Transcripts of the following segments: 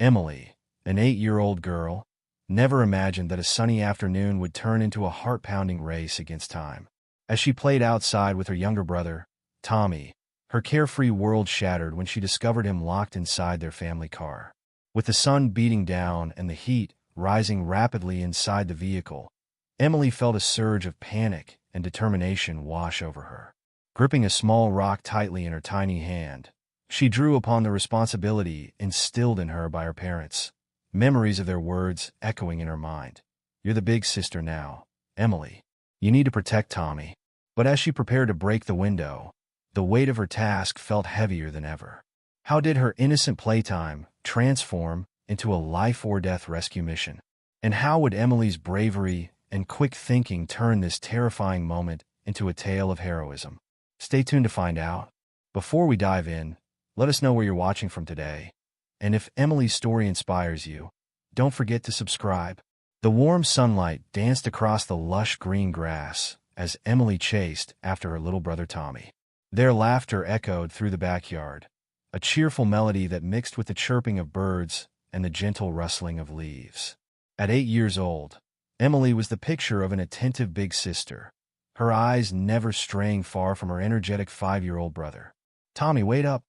Emily, an 8-year-old girl, never imagined that a sunny afternoon would turn into a heart-pounding race against time. As she played outside with her younger brother, Tommy, her carefree world shattered when she discovered him locked inside their family car. With the sun beating down and the heat rising rapidly inside the vehicle, Emily felt a surge of panic and determination wash over her. Gripping a small rock tightly in her tiny hand, she drew upon the responsibility instilled in her by her parents, memories of their words echoing in her mind. "You're the big sister now, Emily. You need to protect Tommy." But as she prepared to break the window, the weight of her task felt heavier than ever. How did her innocent playtime transform into a life-or-death rescue mission? And how would Emily's bravery and quick thinking turn this terrifying moment into a tale of heroism? Stay tuned to find out. Before we dive in, let us know where you're watching from today. And if Emily's story inspires you, don't forget to subscribe. The warm sunlight danced across the lush green grass as Emily chased after her little brother Tommy. Their laughter echoed through the backyard, a cheerful melody that mixed with the chirping of birds and the gentle rustling of leaves. At 8 years old, Emily was the picture of an attentive big sister, her eyes never straying far from her energetic 5-year-old brother. "Tommy, wait up,"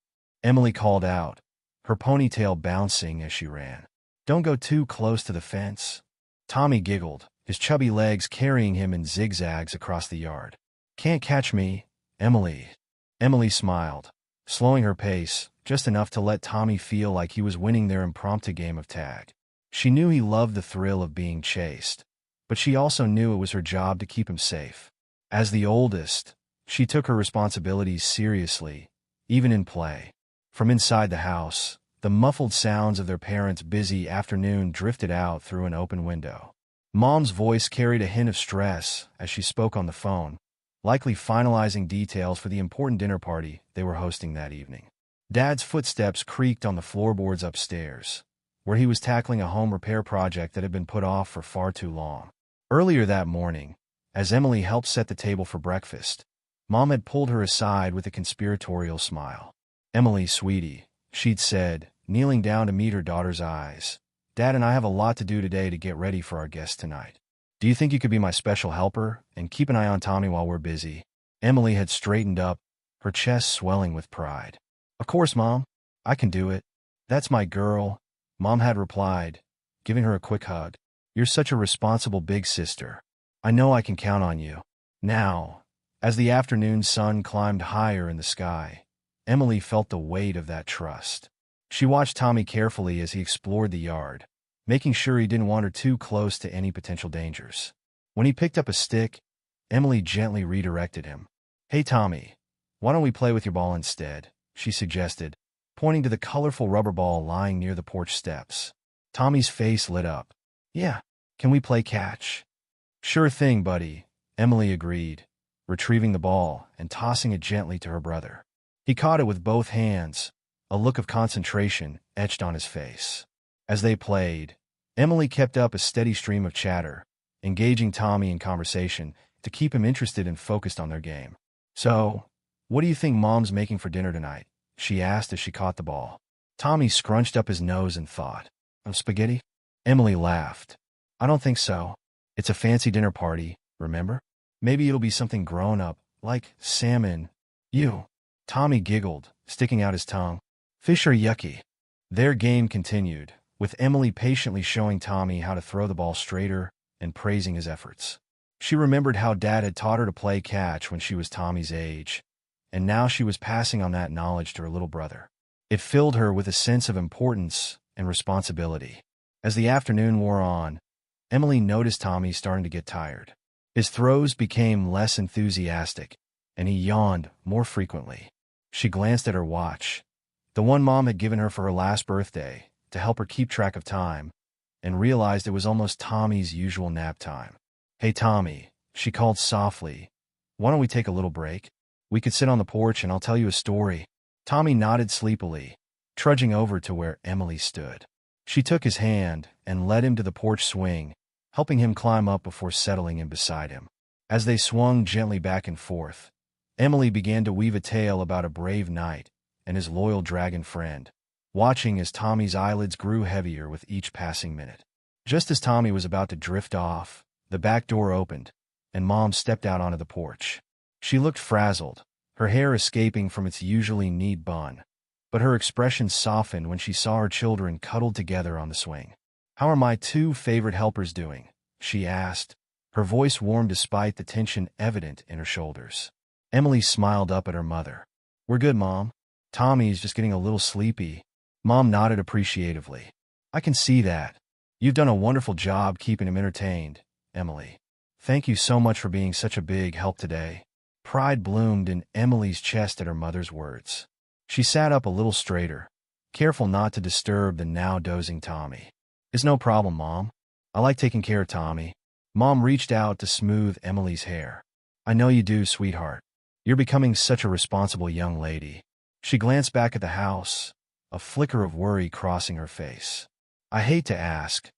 Emily called out, her ponytail bouncing as she ran. "Don't go too close to the fence." Tommy giggled, his chubby legs carrying him in zigzags across the yard. "Can't catch me, Emily." Emily smiled, slowing her pace just enough to let Tommy feel like he was winning their impromptu game of tag. She knew he loved the thrill of being chased, but she also knew it was her job to keep him safe. As the oldest, she took her responsibilities seriously, even in play. From inside the house, the muffled sounds of their parents' busy afternoon drifted out through an open window. Mom's voice carried a hint of stress as she spoke on the phone, likely finalizing details for the important dinner party they were hosting that evening. Dad's footsteps creaked on the floorboards upstairs, where he was tackling a home repair project that had been put off for far too long. Earlier that morning, as Emily helped set the table for breakfast, Mom had pulled her aside with a conspiratorial smile. "Emily, sweetie," she'd said, kneeling down to meet her daughter's eyes, "Dad and I have a lot to do today to get ready for our guests tonight. Do you think you could be my special helper and keep an eye on Tommy while we're busy?" Emily had straightened up, her chest swelling with pride. "Of course, Mom. I can do it. That's my girl," Mom had replied, giving her a quick hug. "You're such a responsible big sister. I know I can count on you." Now, as the afternoon sun climbed higher in the sky, Emily felt the weight of that trust. She watched Tommy carefully as he explored the yard, making sure he didn't wander too close to any potential dangers. When he picked up a stick, Emily gently redirected him. "Hey, Tommy, why don't we play with your ball instead?" she suggested, pointing to the colorful rubber ball lying near the porch steps. Tommy's face lit up. "Yeah, can we play catch?" "Sure thing, buddy," Emily agreed, retrieving the ball and tossing it gently to her brother. He caught it with both hands, a look of concentration etched on his face. As they played, Emily kept up a steady stream of chatter, engaging Tommy in conversation to keep him interested and focused on their game. "So, what do you think Mom's making for dinner tonight?" she asked as she caught the ball. Tommy scrunched up his nose and thought. "Spaghetti?" Emily laughed. "I don't think so. It's a fancy dinner party, remember? Maybe it'll be something grown-up, like salmon." "You." Tommy giggled, sticking out his tongue. "Fish are yucky." Their game continued, with Emily patiently showing Tommy how to throw the ball straighter and praising his efforts. She remembered how Dad had taught her to play catch when she was Tommy's age, and now she was passing on that knowledge to her little brother. It filled her with a sense of importance and responsibility. As the afternoon wore on, Emily noticed Tommy starting to get tired. His throws became less enthusiastic, and he yawned more frequently. She glanced at her watch, the one Mom had given her for her last birthday, to help her keep track of time, and realized it was almost Tommy's usual nap time. "Hey, Tommy," she called softly, "why don't we take a little break? We could sit on the porch and I'll tell you a story." Tommy nodded sleepily, trudging over to where Emily stood. She took his hand and led him to the porch swing, helping him climb up before settling in beside him. As they swung gently back and forth, Emily began to weave a tale about a brave knight and his loyal dragon friend, watching as Tommy's eyelids grew heavier with each passing minute. Just as Tommy was about to drift off, the back door opened, and Mom stepped out onto the porch. She looked frazzled, her hair escaping from its usually neat bun, but her expression softened when she saw her children cuddled together on the swing. "How are my two favorite helpers doing?" she asked, her voice warm despite the tension evident in her shoulders. Emily smiled up at her mother. "We're good, Mom. Tommy's just getting a little sleepy." Mom nodded appreciatively. "I can see that. You've done a wonderful job keeping him entertained, Emily. Thank you so much for being such a big help today." Pride bloomed in Emily's chest at her mother's words. She sat up a little straighter, careful not to disturb the now dozing Tommy. "It's no problem, Mom. I like taking care of Tommy." Mom reached out to smooth Emily's hair. "I know you do, sweetheart. You're becoming such a responsible young lady." She glanced back at the house, a flicker of worry crossing her face. "I hate to ask,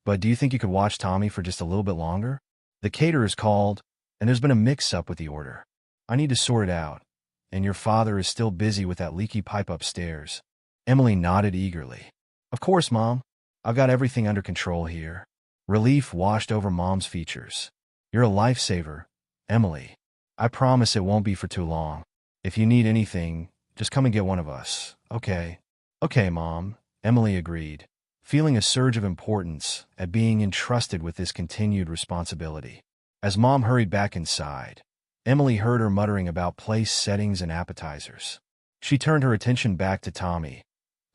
but do you think you could watch Tommy for just a little bit longer? The caterer's called, and there's been a mix-up with the order. I need to sort it out, and your father is still busy with that leaky pipe upstairs." Emily nodded eagerly. "Of course, Mom. I've got everything under control here." Relief washed over Mom's features. "You're a lifesaver, Emily. I promise it won't be for too long. If you need anything, just come and get one of us, okay?" "Okay, Mom," Emily agreed, feeling a surge of importance at being entrusted with this continued responsibility. As Mom hurried back inside, Emily heard her muttering about place settings and appetizers. She turned her attention back to Tommy,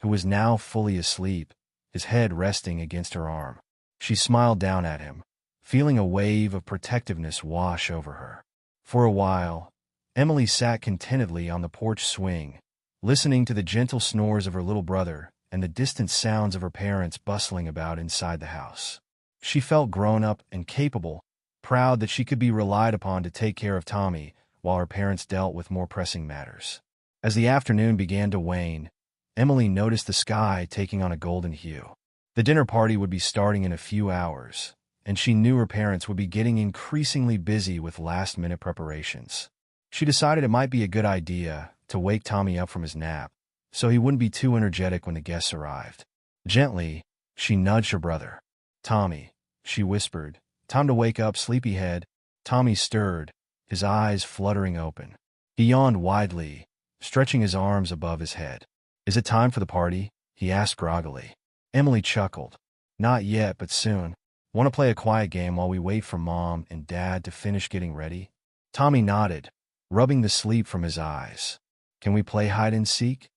who was now fully asleep, his head resting against her arm. She smiled down at him, feeling a wave of protectiveness wash over her. For a while, Emily sat contentedly on the porch swing, listening to the gentle snores of her little brother and the distant sounds of her parents bustling about inside the house. She felt grown up and capable, proud that she could be relied upon to take care of Tommy while her parents dealt with more pressing matters. As the afternoon began to wane, Emily noticed the sky taking on a golden hue. The dinner party would be starting in a few hours, and she knew her parents would be getting increasingly busy with last-minute preparations. She decided it might be a good idea to wake Tommy up from his nap, so he wouldn't be too energetic when the guests arrived. Gently, she nudged her brother. "Tommy," she whispered, "time to wake up, sleepyhead." Tommy stirred, his eyes fluttering open. He yawned widely, stretching his arms above his head. "Is it time for the party?" he asked groggily. Emily chuckled. "Not yet, but soon. Want to play a quiet game while we wait for Mom and Dad to finish getting ready?" Tommy nodded, rubbing the sleep from his eyes. "Can we play hide and seek?"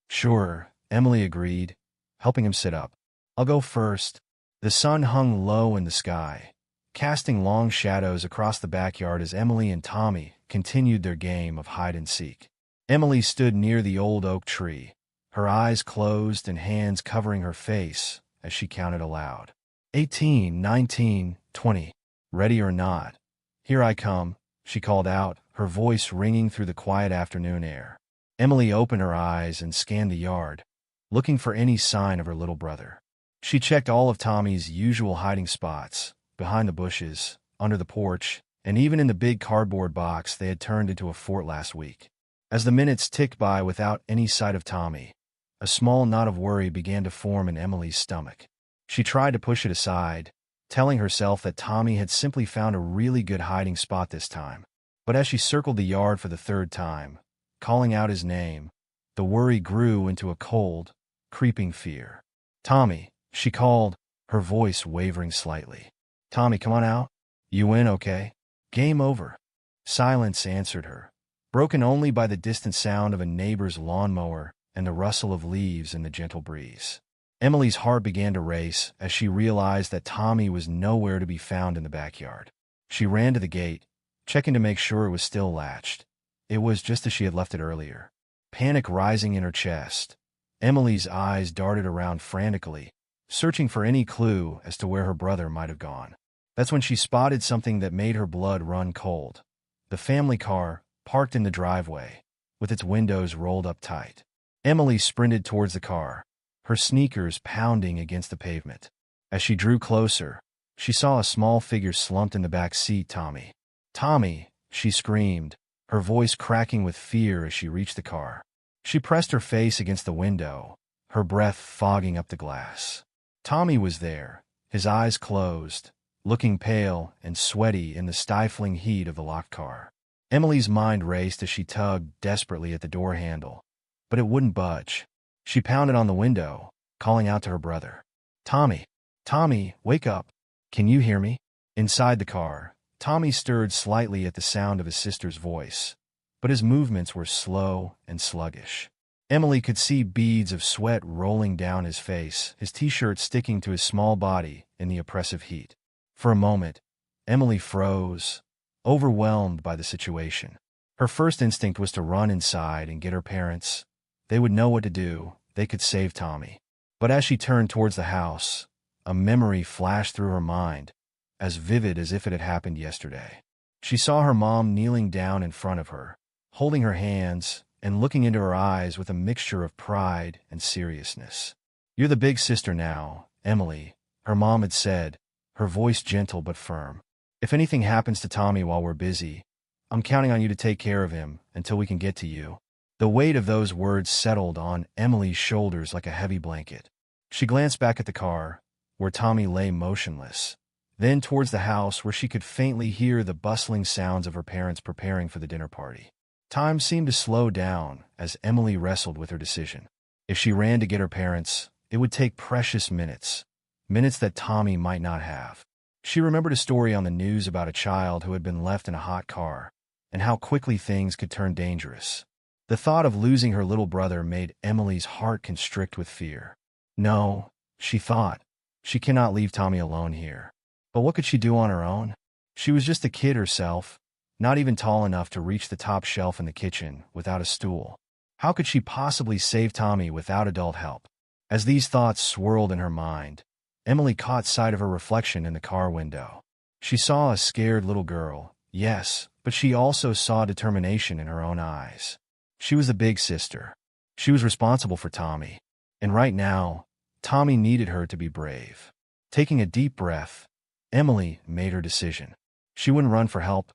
"Sure," Emily agreed, helping him sit up. "I'll go first." The sun hung low in the sky, casting long shadows across the backyard as Emily and Tommy continued their game of hide and seek. Emily stood near the old oak tree, her eyes closed and hands covering her face as she counted aloud. 18, 19, 20. "Ready or not? Here I come," she called out, her voice ringing through the quiet afternoon air. Emily opened her eyes and scanned the yard, looking for any sign of her little brother. She checked all of Tommy's usual hiding spots, behind the bushes, under the porch, and even in the big cardboard box they had turned into a fort last week. As the minutes ticked by without any sight of Tommy, a small knot of worry began to form in Emily's stomach. She tried to push it aside, telling herself that Tommy had simply found a really good hiding spot this time. But as she circled the yard for the third time, calling out his name, the worry grew into a cold, creeping fear. "Tommy," she called, her voice wavering slightly. "Tommy, come on out. You in, okay?" "Game over." Silence answered her, broken only by the distant sound of a neighbor's lawnmower and the rustle of leaves in the gentle breeze. Emily's heart began to race as she realized that Tommy was nowhere to be found in the backyard. She ran to the gate, checking to make sure it was still latched. It was just as she had left it earlier. Panic rising in her chest, Emily's eyes darted around frantically, searching for any clue as to where her brother might have gone. That's when she spotted something that made her blood run cold. The family car, parked in the driveway, with its windows rolled up tight. Emily sprinted towards the car, her sneakers pounding against the pavement. As she drew closer, she saw a small figure slumped in the back seat. "Tommy! Tommy!" she screamed, her voice cracking with fear as she reached the car. She pressed her face against the window, her breath fogging up the glass. Tommy was there, his eyes closed, looking pale and sweaty in the stifling heat of the locked car. Emily's mind raced as she tugged desperately at the door handle, but it wouldn't budge. She pounded on the window, calling out to her brother. Tommy! Tommy, wake up! Can you hear me? Inside the car, Tommy stirred slightly at the sound of his sister's voice, but his movements were slow and sluggish. Emily could see beads of sweat rolling down his face, his t-shirt sticking to his small body in the oppressive heat. For a moment, Emily froze, overwhelmed by the situation. Her first instinct was to run inside and get her parents. They would know what to do. They could save Tommy. But as she turned towards the house, a memory flashed through her mind, as vivid as if it had happened yesterday. She saw her mom kneeling down in front of her, holding her hands and looking into her eyes with a mixture of pride and seriousness. You're the big sister now, Emily, her mom had said, her voice gentle but firm. If anything happens to Tommy while we're busy, I'm counting on you to take care of him until we can get to you. The weight of those words settled on Emily's shoulders like a heavy blanket. She glanced back at the car, where Tommy lay motionless, then towards the house where she could faintly hear the bustling sounds of her parents preparing for the dinner party. Time seemed to slow down as Emily wrestled with her decision. If she ran to get her parents, it would take precious minutes, minutes that Tommy might not have. She remembered a story on the news about a child who had been left in a hot car, and how quickly things could turn dangerous. The thought of losing her little brother made Emily's heart constrict with fear. No, she thought, she cannot leave Tommy alone here. But what could she do on her own? She was just a kid herself, not even tall enough to reach the top shelf in the kitchen without a stool. How could she possibly save Tommy without adult help? As these thoughts swirled in her mind, Emily caught sight of her reflection in the car window. She saw a scared little girl, yes, but she also saw determination in her own eyes. She was the big sister. She was responsible for Tommy. And right now, Tommy needed her to be brave. Taking a deep breath, Emily made her decision. She wouldn't run for help.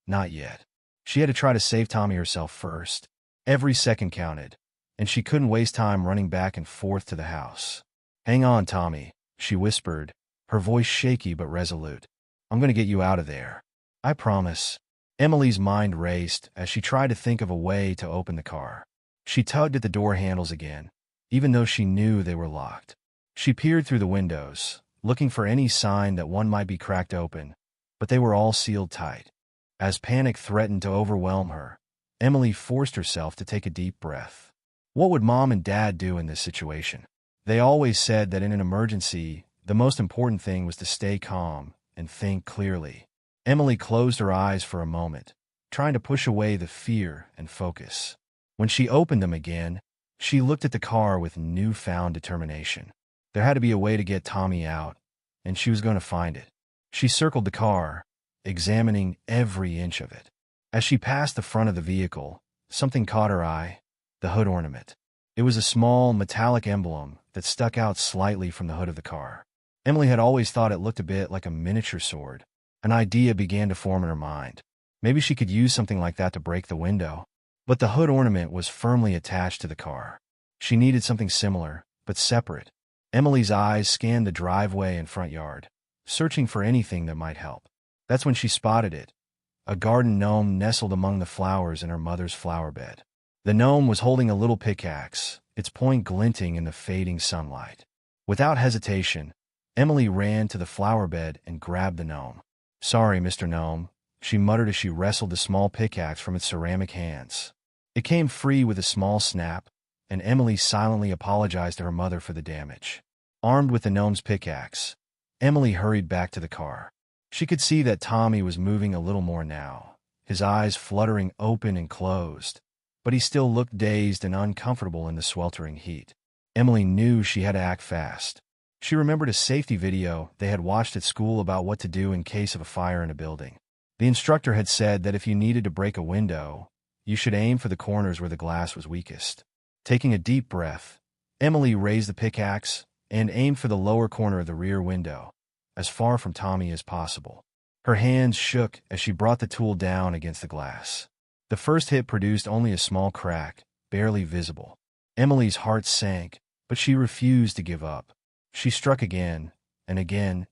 Not yet. She had to try to save Tommy herself first. Every second counted, and she couldn't waste time running back and forth to the house. Hang on, Tommy, she whispered, her voice shaky but resolute. I'm going to get you out of there. I promise. Emily's mind raced as she tried to think of a way to open the car. She tugged at the door handles again, even though she knew they were locked. She peered through the windows, looking for any sign that one might be cracked open, but they were all sealed tight. As panic threatened to overwhelm her, Emily forced herself to take a deep breath. What would Mom and Dad do in this situation? They always said that in an emergency, the most important thing was to stay calm and think clearly. Emily closed her eyes for a moment, trying to push away the fear and focus. When she opened them again, she looked at the car with newfound determination. There had to be a way to get Tommy out, and she was going to find it. She circled the car, examining every inch of it. As she passed the front of the vehicle, something caught her eye: the hood ornament. It was a small, metallic emblem that stuck out slightly from the hood of the car. Emily had always thought it looked a bit like a miniature sword. An idea began to form in her mind. Maybe she could use something like that to break the window. But the hood ornament was firmly attached to the car. She needed something similar, but separate. Emily's eyes scanned the driveway and front yard, searching for anything that might help. That's when she spotted it: a garden gnome nestled among the flowers in her mother's flower bed. The gnome was holding a little pickaxe, its point glinting in the fading sunlight. Without hesitation, Emily ran to the flower bed and grabbed the gnome. "Sorry, Mr. Gnome," she muttered as she wrestled the small pickaxe from its ceramic hands. It came free with a small snap, and Emily silently apologized to her mother for the damage. Armed with the gnome's pickaxe, Emily hurried back to the car. She could see that Tommy was moving a little more now, his eyes fluttering open and closed, but he still looked dazed and uncomfortable in the sweltering heat. Emily knew she had to act fast. She remembered a safety video they had watched at school about what to do in case of a fire in a building. The instructor had said that if you needed to break a window, you should aim for the corners where the glass was weakest. Taking a deep breath, Emily raised the pickaxe and aimed for the lower corner of the rear window, as far from Tommy as possible. Her hands shook as she brought the tool down against the glass. The first hit produced only a small crack, barely visible. Emily's heart sank, But she refused to give up. She struck again and again,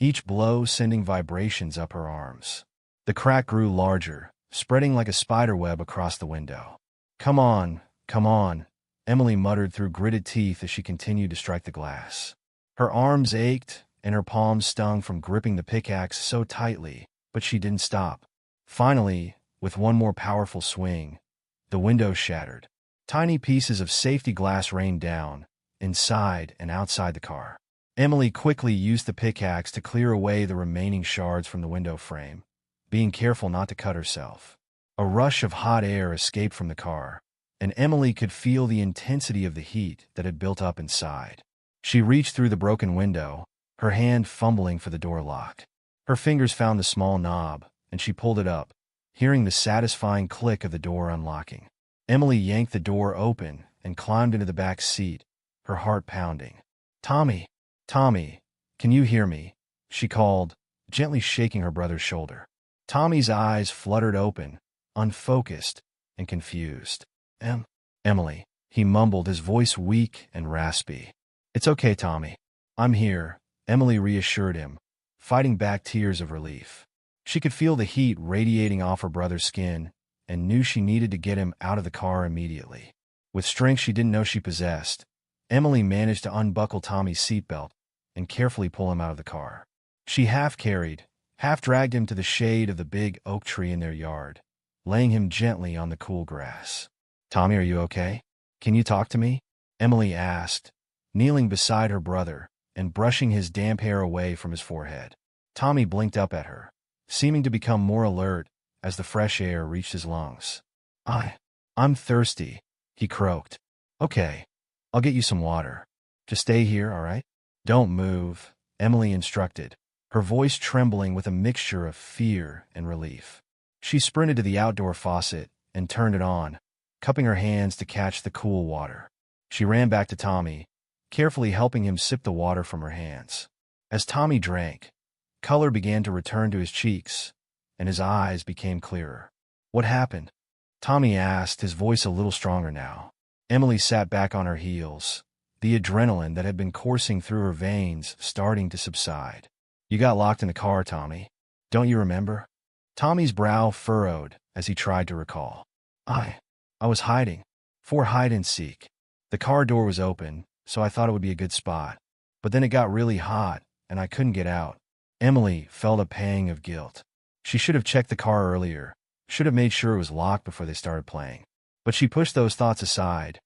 each blow sending vibrations up her arms. The crack grew larger, spreading like a spider web across the window. Come on, Emily muttered through gritted teeth as she continued to strike the glass. Her arms ached, and her palms stung from gripping the pickaxe so tightly, but she didn't stop. Finally, with one more powerful swing, the window shattered. Tiny pieces of safety glass rained down, inside and outside the car. Emily quickly used the pickaxe to clear away the remaining shards from the window frame, being careful not to cut herself. A rush of hot air escaped from the car, and Emily could feel the intensity of the heat that had built up inside. She reached through the broken window, her hand fumbling for the door lock. Her fingers found the small knob, and she pulled it up, hearing the satisfying click of the door unlocking. Emily yanked the door open and climbed into the back seat, her heart pounding. Tommy, can you hear me?" she called, gently shaking her brother's shoulder. Tommy's eyes fluttered open, unfocused and confused. Emily, he mumbled, his voice weak and raspy. "It's okay, Tommy. I'm here," Emily reassured him, fighting back tears of relief. She could feel the heat radiating off her brother's skin and knew she needed to get him out of the car immediately. With strength she didn't know she possessed, Emily managed to unbuckle Tommy's seatbelt and carefully pull him out of the car. She half-carried, half-dragged him to the shade of the big oak tree in their yard, laying him gently on the cool grass. "Tommy, are you okay? Can you talk to me?" Emily asked, kneeling beside her brother and brushing his damp hair away from his forehead. Tommy blinked up at her, seeming to become more alert as the fresh air reached his lungs. I'm thirsty," he croaked. "Okay, I'll get you some water. Just stay here, all right? Don't move," Emily instructed, her voice trembling with a mixture of fear and relief. She sprinted to the outdoor faucet and turned it on, cupping her hands to catch the cool water. She ran back to Tommy, carefully helping him sip the water from her hands. As Tommy drank, color began to return to his cheeks, and his eyes became clearer. "What happened?" Tommy asked, his voice a little stronger now. Emily sat back on her heels, the adrenaline that had been coursing through her veins starting to subside. "You got locked in the car, Tommy. Don't you remember?" Tommy's brow furrowed as he tried to recall. I was hiding. For hide and seek. The car door was open, so I thought it would be a good spot. But then it got really hot, and I couldn't get out." Emily felt a pang of guilt. She should have checked the car earlier, should have made sure it was locked before they started playing. But she pushed those thoughts aside.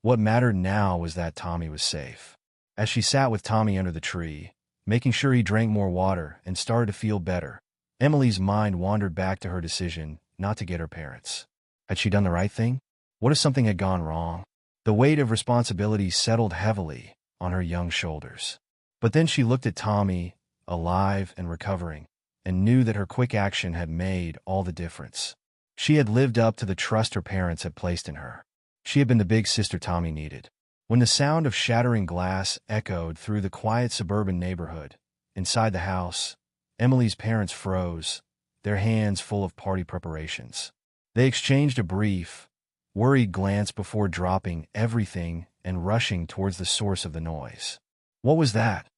What mattered now was that Tommy was safe. As she sat with Tommy under the tree, making sure he drank more water and started to feel better, Emily's mind wandered back to her decision not to get her parents. Had she done the right thing? What if something had gone wrong? The weight of responsibility settled heavily on her young shoulders. But then she looked at Tommy, alive and recovering, and knew that her quick action had made all the difference. She had lived up to the trust her parents had placed in her. She had been the big sister Tommy needed. When the sound of shattering glass echoed through the quiet suburban neighborhood, inside the house, Emily's parents froze, their hands full of party preparations. They exchanged a brief, worried glance before dropping everything and rushing towards the source of the noise. "What was that?"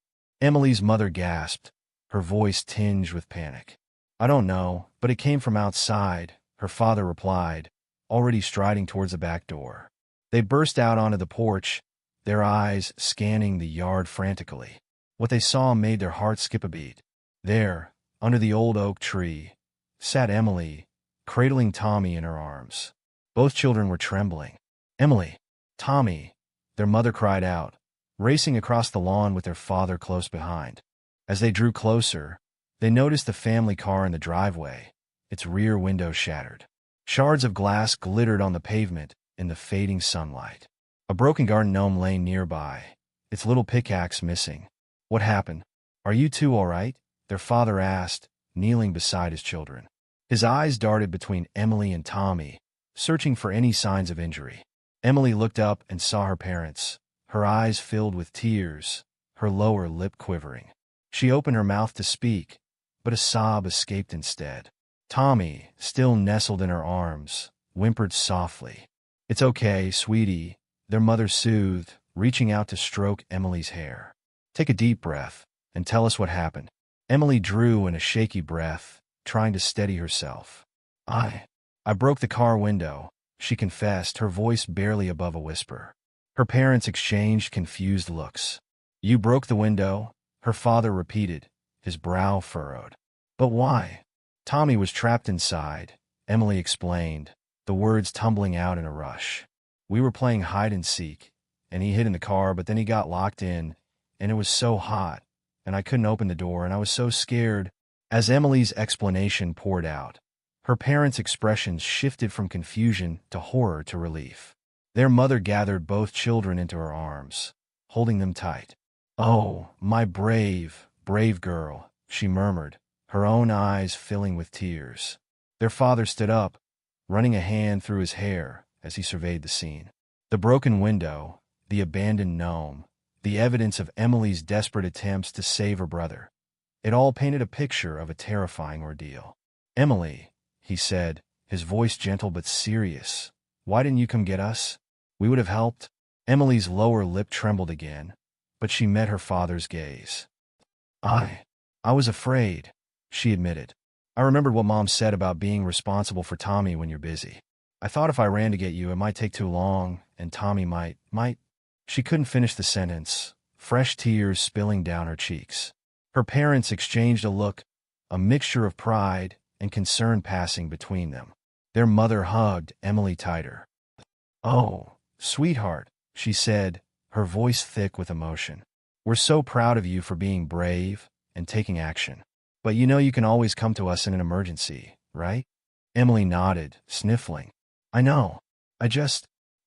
Emily's mother gasped, her voice tinged with panic. "I don't know, but it came from outside," her father replied, already striding towards the back door. They burst out onto the porch, their eyes scanning the yard frantically. What they saw made their hearts skip a beat. There, under the old oak tree, sat Emily, cradling Tommy in her arms. Both children were trembling. "Emily! Tommy!" their mother cried out, racing across the lawn with their father close behind. As they drew closer, they noticed the family car in the driveway, its rear window shattered. Shards of glass glittered on the pavement in the fading sunlight. A broken garden gnome lay nearby, its little pickaxe missing. "What happened? Are you two all right?" their father asked, kneeling beside his children. His eyes darted between Emily and Tommy, searching for any signs of injury. Emily looked up and saw her parents, her eyes filled with tears, her lower lip quivering. She opened her mouth to speak, but a sob escaped instead. Tommy, still nestled in her arms, whimpered softly. "It's okay, sweetie," their mother soothed, reaching out to stroke Emily's hair. "Take a deep breath and tell us what happened." Emily drew in a shaky breath, trying to steady herself. I broke the car window," she confessed, her voice barely above a whisper. Her parents exchanged confused looks. "You broke the window?" her father repeated, his brow furrowed. "But why?" "Tommy was trapped inside," Emily explained, the words tumbling out in a rush. "We were playing hide and seek, and he hid in the car, but then he got locked in, and it was so hot, and I couldn't open the door, and I was so scared." As Emily's explanation poured out, her parents' expressions shifted from confusion to horror to relief. Their mother gathered both children into her arms, holding them tight. "Oh, my brave, brave girl," she murmured, her own eyes filling with tears. Their father stood up, running a hand through his hair as he surveyed the scene. The broken window, the abandoned gnome, the evidence of Emily's desperate attempts to save her brother. It all painted a picture of a terrifying ordeal. "Emily," he said, his voice gentle but serious, "why didn't you come get us? We would have helped." Emily's lower lip trembled again, but she met her father's gaze. I was afraid," she admitted. "I remembered what Mom said about being responsible for Tommy when you're busy. I thought if I ran to get you, it might take too long, and Tommy might. She couldn't finish the sentence, fresh tears spilling down her cheeks. Her parents exchanged a look, a mixture of pride and concern passing between them. Their mother hugged Emily tighter. "Oh, sweetheart," she said, her voice thick with emotion. "We're so proud of you for being brave and taking action. But you know you can always come to us in an emergency, right?" Emily nodded, sniffling. "I know. I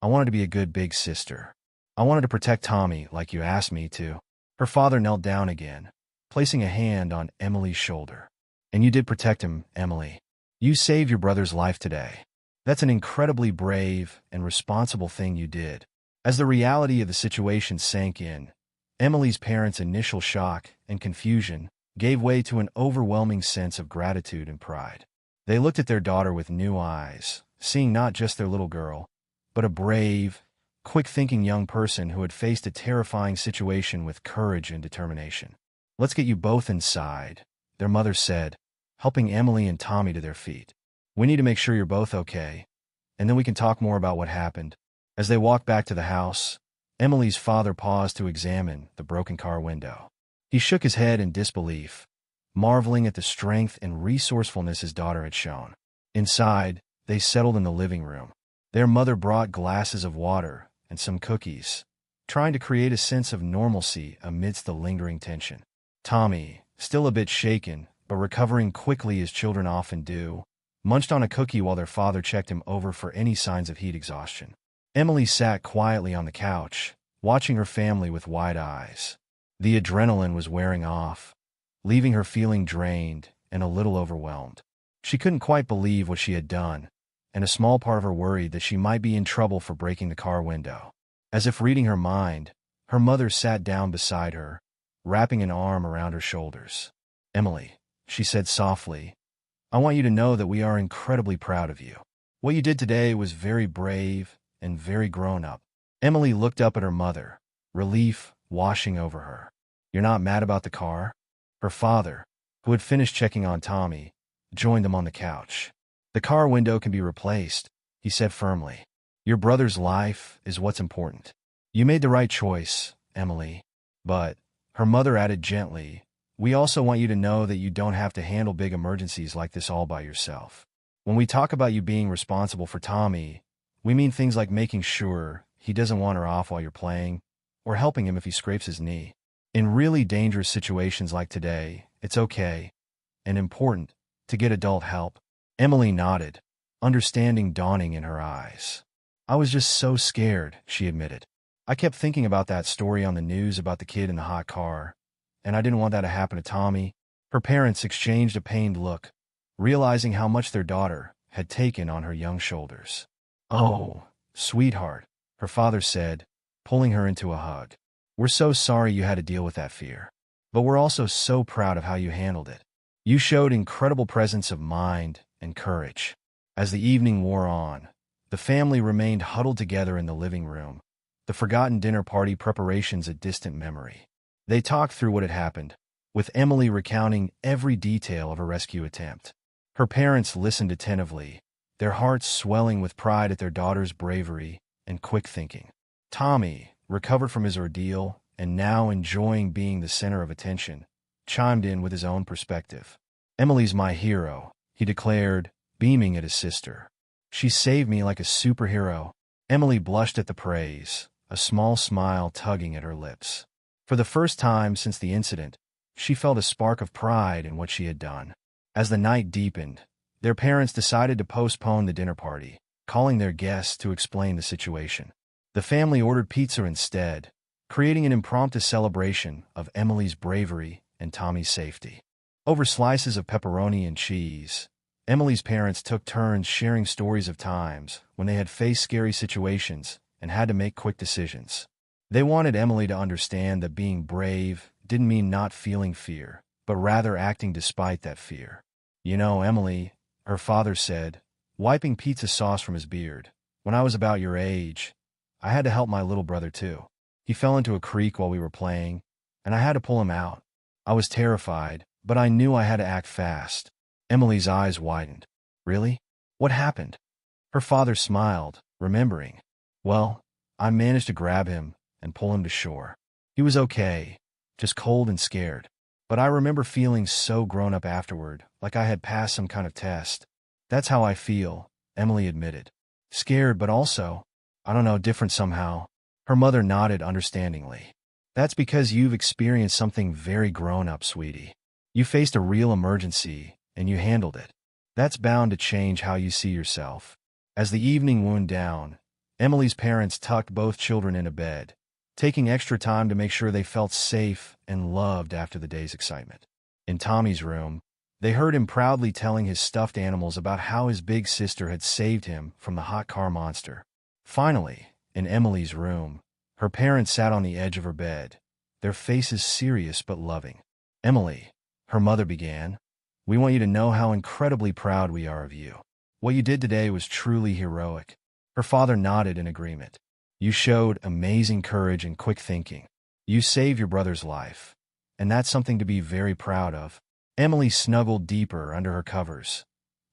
wanted to be a good big sister. I wanted to protect Tommy like you asked me to." Her father knelt down again, placing a hand on Emily's shoulder. "And you did protect him, Emily. You saved your brother's life today. That's an incredibly brave and responsible thing you did." As the reality of the situation sank in, Emily's parents' initial shock and confusion gave way to an overwhelming sense of gratitude and pride. They looked at their daughter with new eyes, seeing not just their little girl, but a brave, quick-thinking young person who had faced a terrifying situation with courage and determination. "Let's get you both inside," their mother said, helping Emily and Tommy to their feet. "We need to make sure you're both okay, and then we can talk more about what happened." As they walked back to the house, Emily's father paused to examine the broken car window. He shook his head in disbelief, marveling at the strength and resourcefulness his daughter had shown. Inside, they settled in the living room. Their mother brought glasses of water and some cookies, trying to create a sense of normalcy amidst the lingering tension. Tommy, still a bit shaken, but recovering quickly as children often do, munched on a cookie while their father checked him over for any signs of heat exhaustion. Emily sat quietly on the couch, watching her family with wide eyes. The adrenaline was wearing off, leaving her feeling drained and a little overwhelmed. She couldn't quite believe what she had done, and a small part of her worried that she might be in trouble for breaking the car window. As if reading her mind, her mother sat down beside her, wrapping an arm around her shoulders. "Emily," she said softly, "I want you to know that we are incredibly proud of you. What you did today was very brave and very grown-up." Emily looked up at her mother, relief washing over her. "You're not mad about the car?" Her father, who had finished checking on Tommy, joined them on the couch. "The car window can be replaced," he said firmly. "Your brother's life is what's important. You made the right choice, Emily. But," her mother added gently, "we also want you to know that you don't have to handle big emergencies like this all by yourself. When we talk about you being responsible for Tommy, we mean things like making sure he doesn't wander off while you're playing, or helping him if he scrapes his knee. In really dangerous situations like today, it's okay, and important, to get adult help." Emily nodded, understanding dawning in her eyes. "I was just so scared," she admitted. "I kept thinking about that story on the news about the kid in the hot car, and I didn't want that to happen to Tommy." Her parents exchanged a pained look, realizing how much their daughter had taken on her young shoulders. "Oh, sweetheart," her father said, pulling her into a hug. "We're so sorry you had to deal with that fear. But we're also so proud of how you handled it. You showed incredible presence of mind and courage." As the evening wore on, the family remained huddled together in the living room, the forgotten dinner party preparations a distant memory. They talked through what had happened, with Emily recounting every detail of her rescue attempt. Her parents listened attentively, their hearts swelling with pride at their daughter's bravery and quick thinking. Tommy, recovered from his ordeal and now enjoying being the center of attention, chimed in with his own perspective. "Emily's my hero," he declared, beaming at his sister. "She saved me like a superhero." Emily blushed at the praise, a small smile tugging at her lips. For the first time since the incident, she felt a spark of pride in what she had done. As the night deepened, their parents decided to postpone the dinner party, calling their guests to explain the situation. The family ordered pizza instead, creating an impromptu celebration of Emily's bravery and Tommy's safety. Over slices of pepperoni and cheese, Emily's parents took turns sharing stories of times when they had faced scary situations and had to make quick decisions. They wanted Emily to understand that being brave didn't mean not feeling fear, but rather acting despite that fear. "You know, Emily," her father said, wiping pizza sauce from his beard, "when I was about your age, I had to help my little brother too. He fell into a creek while we were playing, and I had to pull him out. I was terrified, but I knew I had to act fast." Emily's eyes widened. "Really? What happened?" Her father smiled, remembering. "Well, I managed to grab him and pull him to shore. He was okay, just cold and scared. But I remember feeling so grown up afterward, like I had passed some kind of test." "That's how I feel," Emily admitted. "Scared, but also, I don't know, different somehow." Her mother nodded understandingly. "That's because you've experienced something very grown up, sweetie. You faced a real emergency, and you handled it. That's bound to change how you see yourself." As the evening wound down, Emily's parents tucked both children into bed, taking extra time to make sure they felt safe and loved after the day's excitement. In Tommy's room, they heard him proudly telling his stuffed animals about how his big sister had saved him from the hot car monster. Finally, in Emily's room, her parents sat on the edge of her bed, their faces serious but loving. "Emily," her mother began, "we want you to know how incredibly proud we are of you. What you did today was truly heroic." Her father nodded in agreement. "You showed amazing courage and quick thinking. You saved your brother's life, and that's something to be very proud of." Emily snuggled deeper under her covers,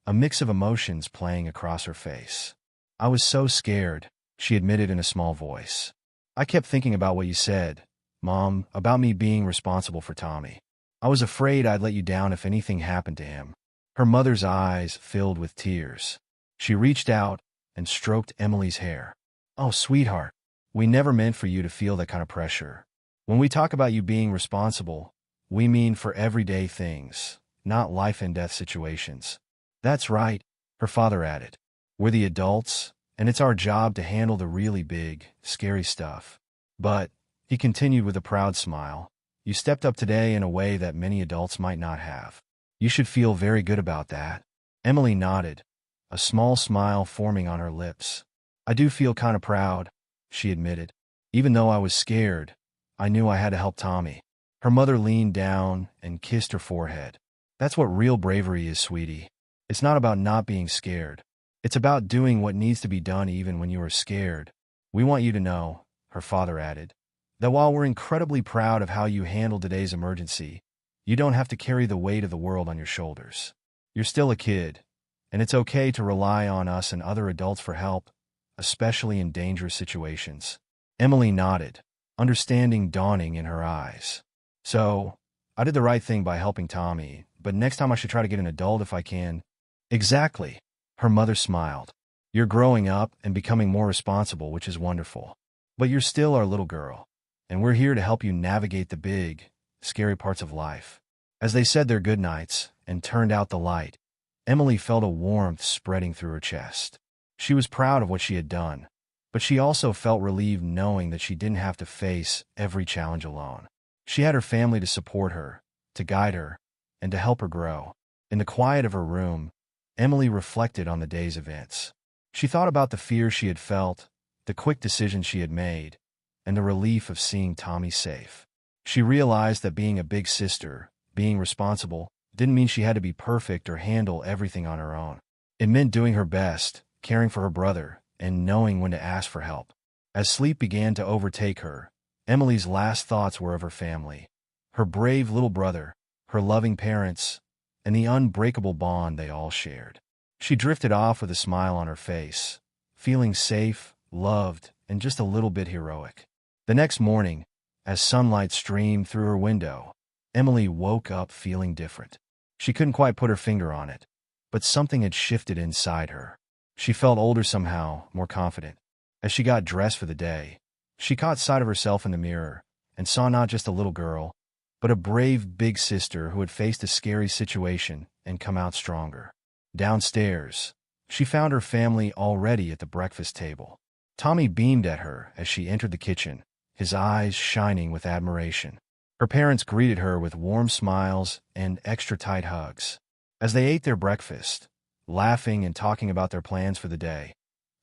a mix of emotions playing across her face. "I was so scared," she admitted in a small voice. "I kept thinking about what you said, Mom, about me being responsible for Tommy. I was afraid I'd let you down if anything happened to him." Her mother's eyes filled with tears. She reached out and stroked Emily's hair. "Oh, sweetheart, we never meant for you to feel that kind of pressure. When we talk about you being responsible, we mean for everyday things, not life-and-death situations." "That's right," her father added. "We're the adults, and it's our job to handle the really big, scary stuff. But," he continued with a proud smile, "you stepped up today in a way that many adults might not have. You should feel very good about that." Emily nodded, a small smile forming on her lips. "I do feel kind of proud," she admitted. "Even though I was scared, I knew I had to help Tommy." Her mother leaned down and kissed her forehead. "That's what real bravery is, sweetie. It's not about not being scared. It's about doing what needs to be done even when you are scared. We want you to know," her father added, "that while we're incredibly proud of how you handled today's emergency, you don't have to carry the weight of the world on your shoulders. You're still a kid, and it's okay to rely on us and other adults for help, especially in dangerous situations." Emily nodded, understanding dawning in her eyes. "So, I did the right thing by helping Tommy, but next time I should try to get an adult if I can." "Exactly," her mother smiled. "You're growing up and becoming more responsible, which is wonderful. But you're still our little girl, and we're here to help you navigate the big, scary parts of life." As they said their goodnights and turned out the light, Emily felt a warmth spreading through her chest. She was proud of what she had done, but she also felt relieved knowing that she didn't have to face every challenge alone. She had her family to support her, to guide her, and to help her grow. In the quiet of her room, Emily reflected on the day's events. She thought about the fear she had felt, the quick decisions she had made, and the relief of seeing Tommy safe. She realized that being a big sister, being responsible, didn't mean she had to be perfect or handle everything on her own. It meant doing her best, caring for her brother, and knowing when to ask for help. As sleep began to overtake her, Emily's last thoughts were of her family, her brave little brother, her loving parents, and the unbreakable bond they all shared. She drifted off with a smile on her face, feeling safe, loved, and just a little bit heroic. The next morning, as sunlight streamed through her window, Emily woke up feeling different. She couldn't quite put her finger on it, but something had shifted inside her. She felt older somehow, more confident. As she got dressed for the day, she caught sight of herself in the mirror and saw not just a little girl, but a brave big sister who had faced a scary situation and come out stronger. Downstairs, she found her family already at the breakfast table. Tommy beamed at her as she entered the kitchen, his eyes shining with admiration. Her parents greeted her with warm smiles and extra-tight hugs. As they ate their breakfast, laughing and talking about their plans for the day,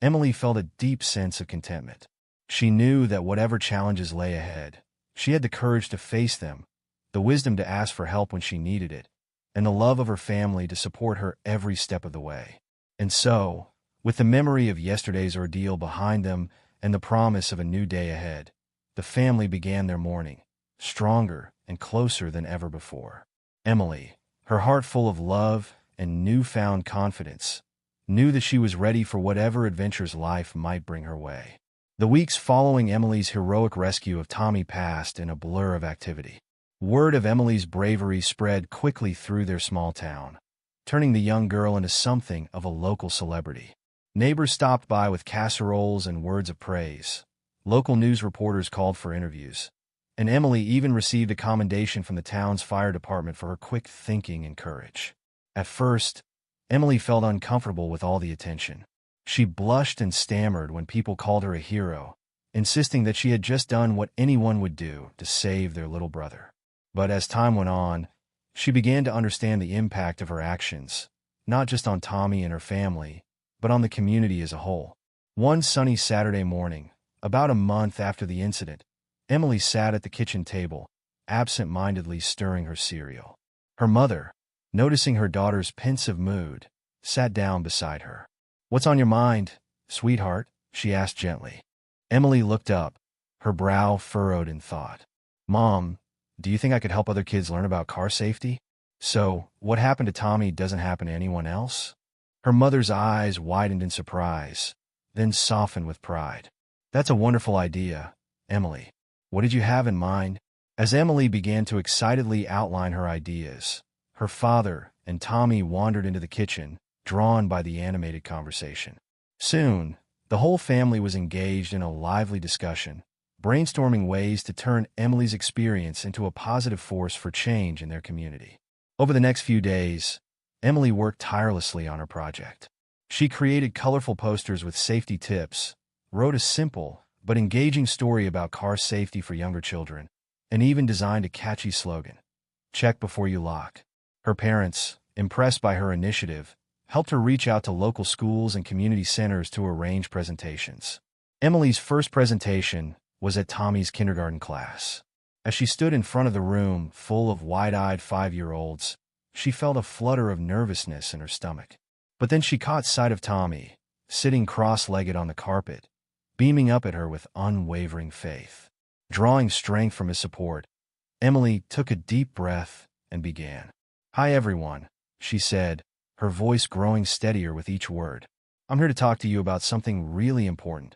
Emily felt a deep sense of contentment. She knew that whatever challenges lay ahead, she had the courage to face them, the wisdom to ask for help when she needed it, and the love of her family to support her every step of the way. And so, with the memory of yesterday's ordeal behind them and the promise of a new day ahead, the family began their morning, stronger and closer than ever before. Emily, her heart full of love and newfound confidence, knew that she was ready for whatever adventures life might bring her way. The weeks following Emily's heroic rescue of Tommy passed in a blur of activity. Word of Emily's bravery spread quickly through their small town, turning the young girl into something of a local celebrity. Neighbors stopped by with casseroles and words of praise. Local news reporters called for interviews, and Emily even received a commendation from the town's fire department for her quick thinking and courage. At first, Emily felt uncomfortable with all the attention. She blushed and stammered when people called her a hero, insisting that she had just done what anyone would do to save their little brother. But as time went on, she began to understand the impact of her actions, not just on Tommy and her family, but on the community as a whole. One sunny Saturday morning, about a month after the incident, Emily sat at the kitchen table, absent-mindedly stirring her cereal. Her mother, noticing her daughter's pensive mood, sat down beside her. "What's on your mind, sweetheart?" she asked gently. Emily looked up, her brow furrowed in thought. "Mom, do you think I could help other kids learn about car safety? So, what happened to Tommy doesn't happen to anyone else?" Her mother's eyes widened in surprise, then softened with pride. "That's a wonderful idea, Emily. What did you have in mind?" As Emily began to excitedly outline her ideas, her father and Tommy wandered into the kitchen, drawn by the animated conversation. Soon, the whole family was engaged in a lively discussion, brainstorming ways to turn Emily's experience into a positive force for change in their community. Over the next few days, Emily worked tirelessly on her project. She created colorful posters with safety tips, wrote a simple but engaging story about car safety for younger children, and even designed a catchy slogan, "Check before you lock." Her parents, impressed by her initiative, helped her reach out to local schools and community centers to arrange presentations. Emily's first presentation was at Tommy's kindergarten class. As she stood in front of the room full of wide-eyed 5-year-olds, she felt a flutter of nervousness in her stomach. But then she caught sight of Tommy, sitting cross-legged on the carpet, beaming up at her with unwavering faith. Drawing strength from his support, Emily took a deep breath and began. "Hi, everyone," she said, her voice growing steadier with each word. "I'm here to talk to you about something really important: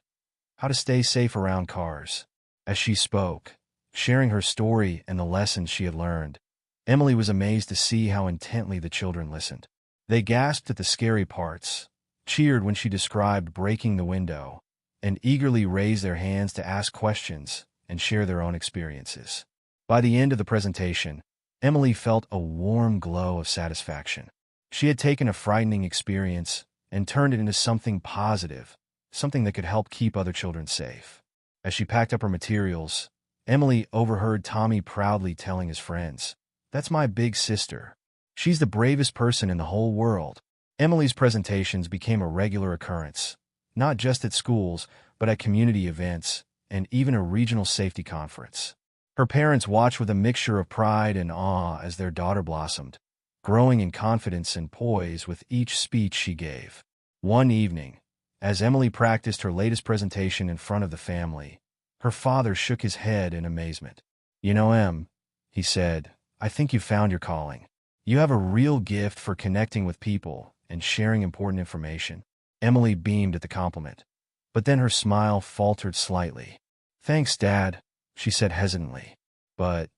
how to stay safe around cars." As she spoke, sharing her story and the lessons she had learned, Emily was amazed to see how intently the children listened. They gasped at the scary parts, cheered when she described breaking the window, and eagerly raised their hands to ask questions and share their own experiences. By the end of the presentation, Emily felt a warm glow of satisfaction. She had taken a frightening experience and turned it into something positive, something that could help keep other children safe. As she packed up her materials, Emily overheard Tommy proudly telling his friends, "That's my big sister. She's the bravest person in the whole world." Emily's presentations became a regular occurrence, not just at schools, but at community events and even a regional safety conference. Her parents watched with a mixture of pride and awe as their daughter blossomed, growing in confidence and poise with each speech she gave. One evening, As Emily practiced her latest presentation in front of the family, her father shook his head in amazement. "You know, Em," he said, "I think you found your calling. You have a real gift for connecting with people and sharing important information." Emily beamed at the compliment, but then her smile faltered slightly. "Thanks, Dad," she said hesitantly. "But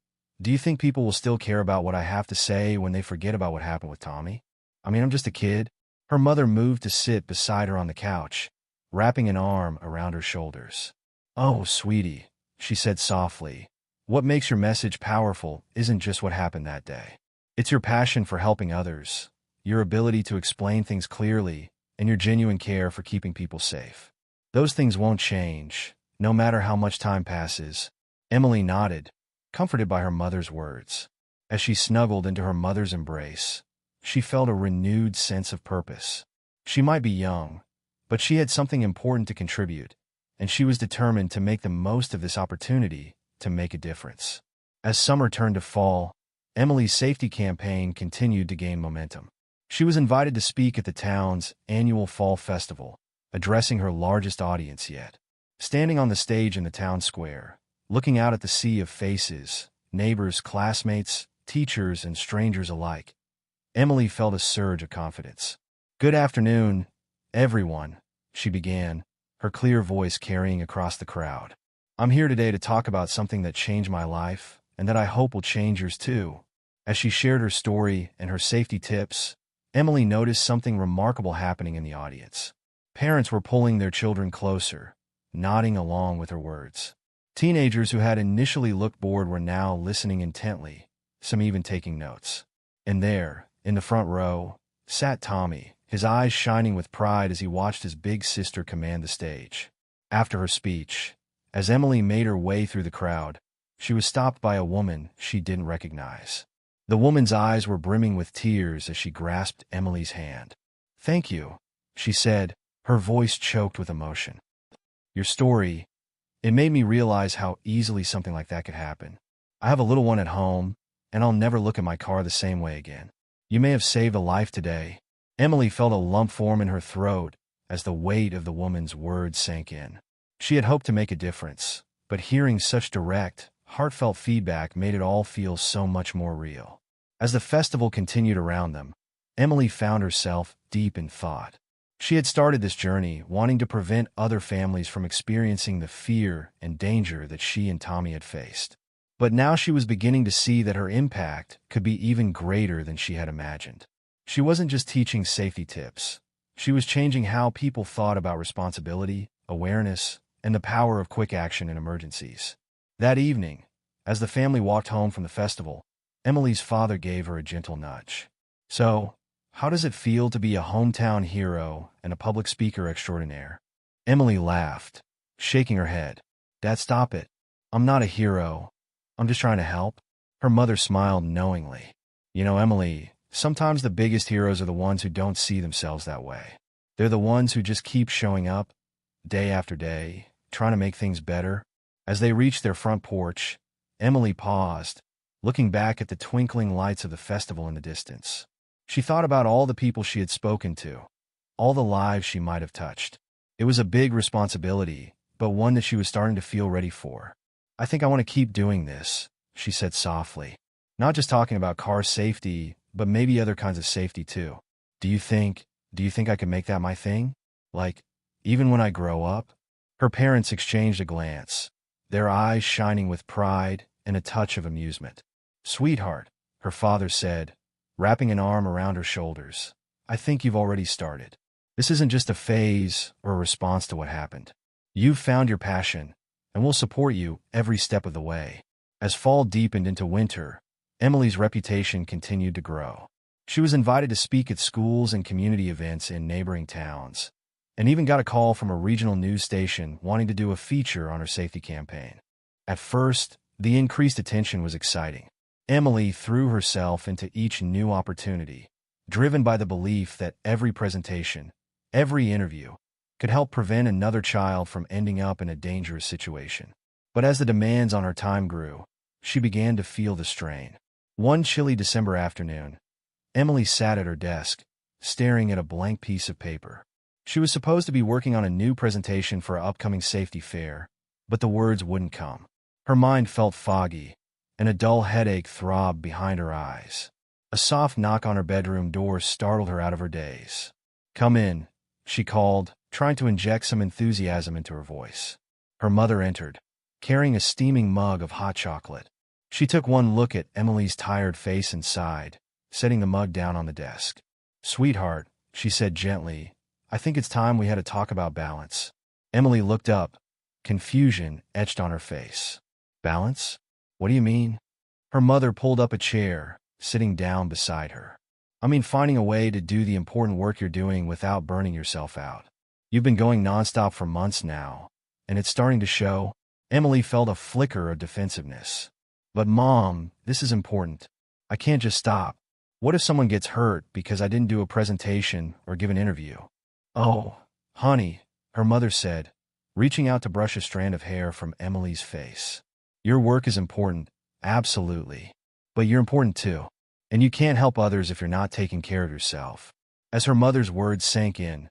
do you think people will still care about what I have to say when they forget about what happened with Tommy? I mean, I'm just a kid." Her mother moved to sit beside her on the couch, wrapping an arm around her shoulders. "Oh, sweetie," she said softly, "what makes your message powerful isn't just what happened that day. It's your passion for helping others, your ability to explain things clearly, and your genuine care for keeping people safe. Those things won't change, no matter how much time passes." Emily nodded, comforted by her mother's words. As she snuggled into her mother's embrace, she felt a renewed sense of purpose. She might be young, but she had something important to contribute, and she was determined to make the most of this opportunity to make a difference. As summer turned to fall, Emily's safety campaign continued to gain momentum. She was invited to speak at the town's annual fall festival, addressing her largest audience yet. Standing on the stage in the town square, looking out at the sea of faces, neighbors, classmates, teachers, and strangers alike, Emily felt a surge of confidence. "Good afternoon, everyone," she began, her clear voice carrying across the crowd. "I'm here today to talk about something that changed my life and that I hope will change yours too." As she shared her story and her safety tips, Emily noticed something remarkable happening in the audience. Parents were pulling their children closer, nodding along with her words. Teenagers who had initially looked bored were now listening intently, some even taking notes. And there, in the front row, sat Tommy, his eyes shining with pride as he watched his big sister command the stage. After her speech, as Emily made her way through the crowd, she was stopped by a woman she didn't recognize. The woman's eyes were brimming with tears as she grasped Emily's hand. "Thank you," she said, her voice choked with emotion. "Your story, it made me realize how easily something like that could happen. I have a little one at home, and I'll never look at my car the same way again. You may have saved a life today." Emily felt a lump form in her throat as the weight of the woman's words sank in. She had hoped to make a difference, but hearing such direct, heartfelt feedback made it all feel so much more real. As the festival continued around them, Emily found herself deep in thought. She had started this journey wanting to prevent other families from experiencing the fear and danger that she and Tommy had faced. But now she was beginning to see that her impact could be even greater than she had imagined. She wasn't just teaching safety tips. She was changing how people thought about responsibility, awareness, and the power of quick action in emergencies. That evening, as the family walked home from the festival, Emily's father gave her a gentle nudge. "So, how does it feel to be a hometown hero and a public speaker extraordinaire?" Emily laughed, shaking her head. "Dad, stop it. I'm not a hero. I'm just trying to help." Her mother smiled knowingly. "You know, Emily, sometimes the biggest heroes are the ones who don't see themselves that way. They're the ones who just keep showing up, day after day, trying to make things better." As they reached their front porch, Emily paused, looking back at the twinkling lights of the festival in the distance. She thought about all the people she had spoken to, all the lives she might have touched. It was a big responsibility, but one that she was starting to feel ready for. "I think I want to keep doing this," she said softly. "Not just talking about car safety, but maybe other kinds of safety too. Do you think I can make that my thing? Like, even when I grow up?" Her parents exchanged a glance, their eyes shining with pride and a touch of amusement. "Sweetheart," her father said, wrapping an arm around her shoulders, "I think you've already started. This isn't just a phase or a response to what happened. You've found your passion, and we'll support you every step of the way." As fall deepened into winter, Emily's reputation continued to grow. She was invited to speak at schools and community events in neighboring towns, and even got a call from a regional news station wanting to do a feature on her safety campaign. At first, the increased attention was exciting. Emily threw herself into each new opportunity, driven by the belief that every presentation, every interview, could help prevent another child from ending up in a dangerous situation. But as the demands on her time grew, she began to feel the strain. One chilly December afternoon, Emily sat at her desk, staring at a blank piece of paper. She was supposed to be working on a new presentation for an upcoming safety fair, but the words wouldn't come. Her mind felt foggy, and a dull headache throbbed behind her eyes. A soft knock on her bedroom door startled her out of her daze. "Come in," she called, trying to inject some enthusiasm into her voice. Her mother entered, carrying a steaming mug of hot chocolate. She took one look at Emily's tired face and sighed, setting the mug down on the desk. "Sweetheart," she said gently, "I think it's time we had a talk about balance." Emily looked up, confusion etched on her face. "Balance? What do you mean?" Her mother pulled up a chair, sitting down beside her. "I mean finding a way to do the important work you're doing without burning yourself out. You've been going nonstop for months now, and it's starting to show." Emily felt a flicker of defensiveness. "But Mom, this is important. I can't just stop. What if someone gets hurt because I didn't do a presentation or give an interview?" "Oh, honey," her mother said, reaching out to brush a strand of hair from Emily's face. "Your work is important, absolutely. But you're important too. And you can't help others if you're not taking care of yourself." As her mother's words sank in,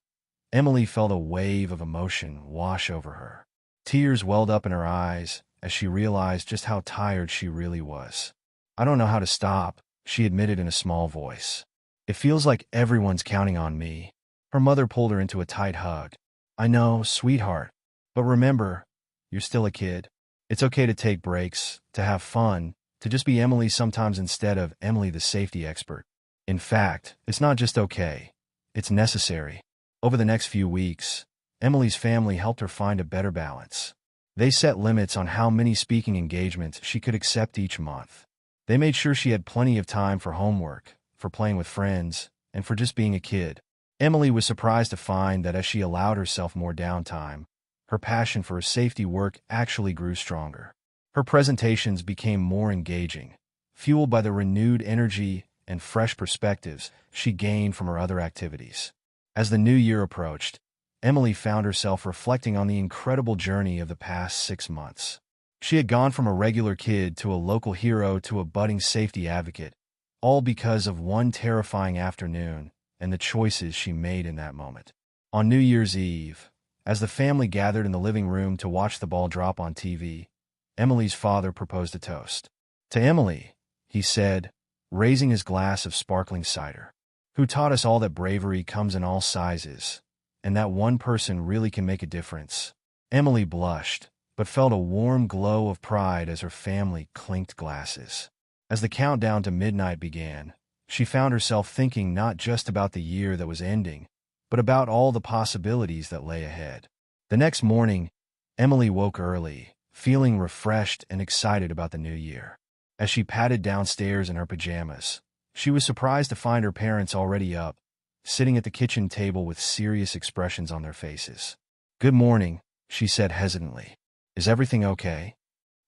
Emily felt a wave of emotion wash over her. Tears welled up in her eyes as she realized just how tired she really was. "I don't know how to stop," she admitted in a small voice. "It feels like everyone's counting on me." Her mother pulled her into a tight hug. "I know, sweetheart. But remember, you're still a kid. It's okay to take breaks, to have fun, to just be Emily sometimes instead of Emily the safety expert. In fact, it's not just okay. It's necessary." Over the next few weeks, Emily's family helped her find a better balance. They set limits on how many speaking engagements she could accept each month. They made sure she had plenty of time for homework, for playing with friends, and for just being a kid. Emily was surprised to find that as she allowed herself more downtime, her passion for her safety work actually grew stronger. Her presentations became more engaging, fueled by the renewed energy and fresh perspectives she gained from her other activities. As the new year approached, Emily found herself reflecting on the incredible journey of the past 6 months. She had gone from a regular kid to a local hero to a budding safety advocate, all because of one terrifying afternoon and the choices she made in that moment. On New Year's Eve, as the family gathered in the living room to watch the ball drop on TV, Emily's father proposed a toast. "To Emily," he said, raising his glass of sparkling cider, "who taught us all that bravery comes in all sizes, and that one person really can make a difference." Emily blushed, but felt a warm glow of pride as her family clinked glasses. As the countdown to midnight began, she found herself thinking not just about the year that was ending, but about all the possibilities that lay ahead. The next morning, Emily woke early, feeling refreshed and excited about the new year. As she padded downstairs in her pajamas, she was surprised to find her parents already up, sitting at the kitchen table with serious expressions on their faces. "Good morning," she said hesitantly. "Is everything okay?"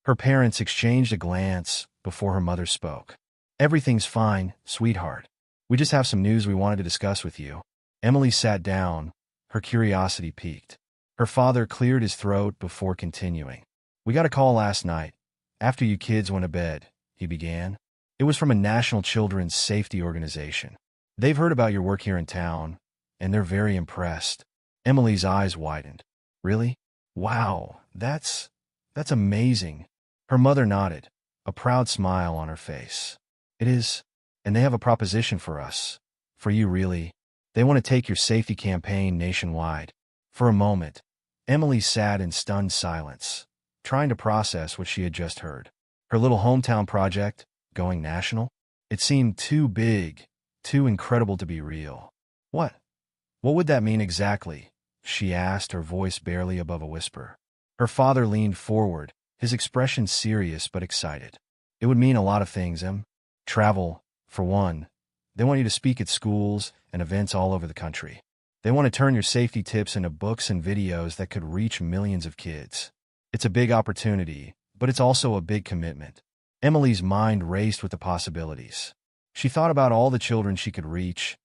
Her parents exchanged a glance before her mother spoke. "Everything's fine, sweetheart. We just have some news we wanted to discuss with you." Emily sat down, her curiosity piqued. Her father cleared his throat before continuing. "We got a call last night, after you kids went to bed," he began. "It was from a national children's safety organization. They've heard about your work here in town, and they're very impressed." Emily's eyes widened. "Really? Wow, that's amazing." Her mother nodded, a proud smile on her face. "It is, and they have a proposition for us. For you, really. They want to take your safety campaign nationwide." For a moment, Emily sat in stunned silence, trying to process what she had just heard. Her little hometown project, going national? It seemed too big, too incredible to be real. What would that mean exactly?" she asked, her voice barely above a whisper. Her father leaned forward, his expression serious but excited. "It would mean a lot of things, Em. Travel, for one. They want you to speak at schools and events all over the country. They want to turn your safety tips into books and videos that could reach millions of kids. It's a big opportunity, but it's also a big commitment." Emily's mind raced with the possibilities. She thought about all the children she could reach,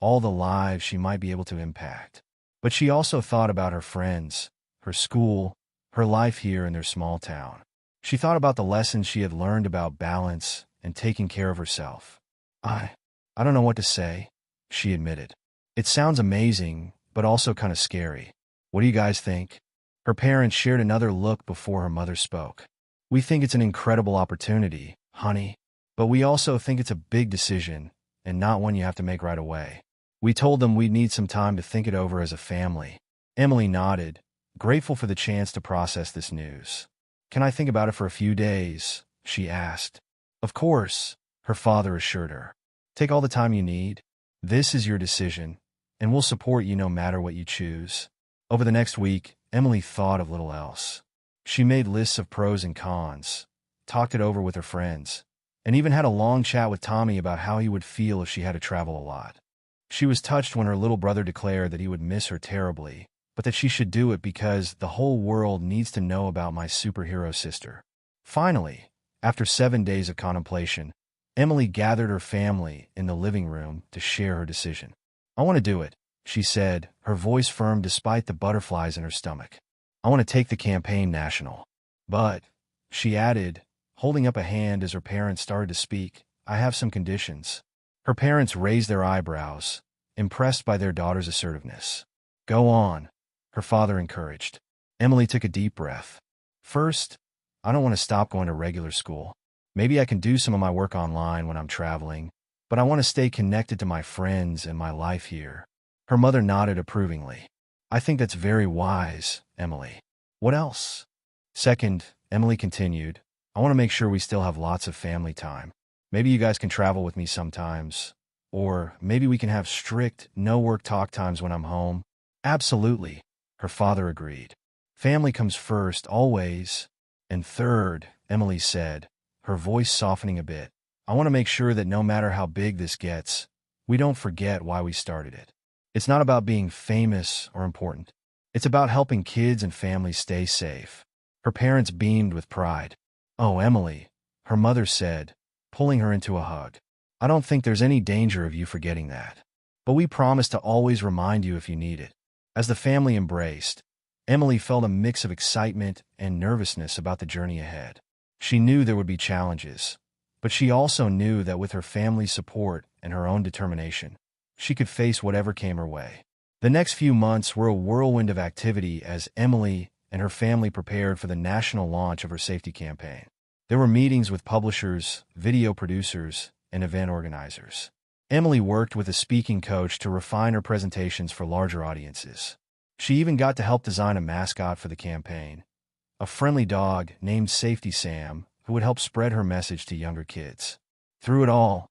all the lives she might be able to impact. But she also thought about her friends, her school, her life here in their small town. She thought about the lessons she had learned about balance and taking care of herself. I don't know what to say," she admitted. "It sounds amazing, but also kind of scary. What do you guys think? Her parents shared another look before her mother spoke. We think it's an incredible opportunity, honey, but we also think it's a big decision and not one you have to make right away. We told them we'd need some time to think it over as a family. Emily nodded, grateful for the chance to process this news. Can I think about it for a few days? She asked. Of course, her father assured her. Take all the time you need. This is your decision, and we'll support you no matter what you choose. Over the next week, Emily thought of little else. She made lists of pros and cons, talked it over with her friends, and even had a long chat with Tommy about how he would feel if she had to travel a lot. She was touched when her little brother declared that he would miss her terribly, but that she should do it because the whole world needs to know about my superhero sister. Finally, after 7 days of contemplation, Emily gathered her family in the living room to share her decision. I want to do it, she said, her voice firm despite the butterflies in her stomach. I want to take the campaign national. But, she added, holding up a hand as her parents started to speak, I have some conditions. Her parents raised their eyebrows, impressed by their daughter's assertiveness. Go on, her father encouraged. Emily took a deep breath. First, I don't want to stop going to regular school. Maybe I can do some of my work online when I'm traveling, but I want to stay connected to my friends and my life here. Her mother nodded approvingly. I think that's very wise, Emily. What else? Second, Emily continued, I want to make sure we still have lots of family time. Maybe you guys can travel with me sometimes. Or maybe we can have strict, no-work talk times when I'm home. Absolutely, her father agreed. Family comes first, always. And third, Emily said, her voice softening a bit, I want to make sure that no matter how big this gets, we don't forget why we started it. It's not about being famous or important. It's about helping kids and families stay safe. Her parents beamed with pride. Oh, Emily, her mother said, pulling her into a hug. I don't think there's any danger of you forgetting that. But we promise to always remind you if you need it. As the family embraced, Emily felt a mix of excitement and nervousness about the journey ahead. She knew there would be challenges, but she also knew that with her family's support and her own determination, she could face whatever came her way. The next few months were a whirlwind of activity as Emily and her family prepared for the national launch of her safety campaign. There were meetings with publishers, video producers, and event organizers. Emily worked with a speaking coach to refine her presentations for larger audiences. She even got to help design a mascot for the campaign, a friendly dog named Safety Sam, who would help spread her message to younger kids. Through it all,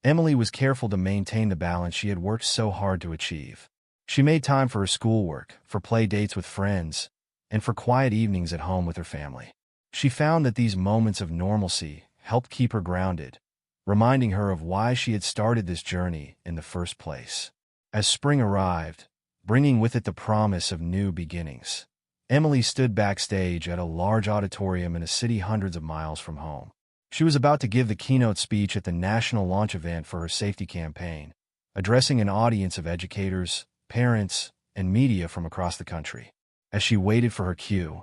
Emily was careful to maintain the balance she had worked so hard to achieve. She made time for her schoolwork, for play dates with friends, and for quiet evenings at home with her family. She found that these moments of normalcy helped keep her grounded, reminding her of why she had started this journey in the first place. As spring arrived, bringing with it the promise of new beginnings, Emily stood backstage at a large auditorium in a city hundreds of miles from home. She was about to give the keynote speech at the national launch event for her safety campaign, addressing an audience of educators, parents, and media from across the country. As she waited for her cue,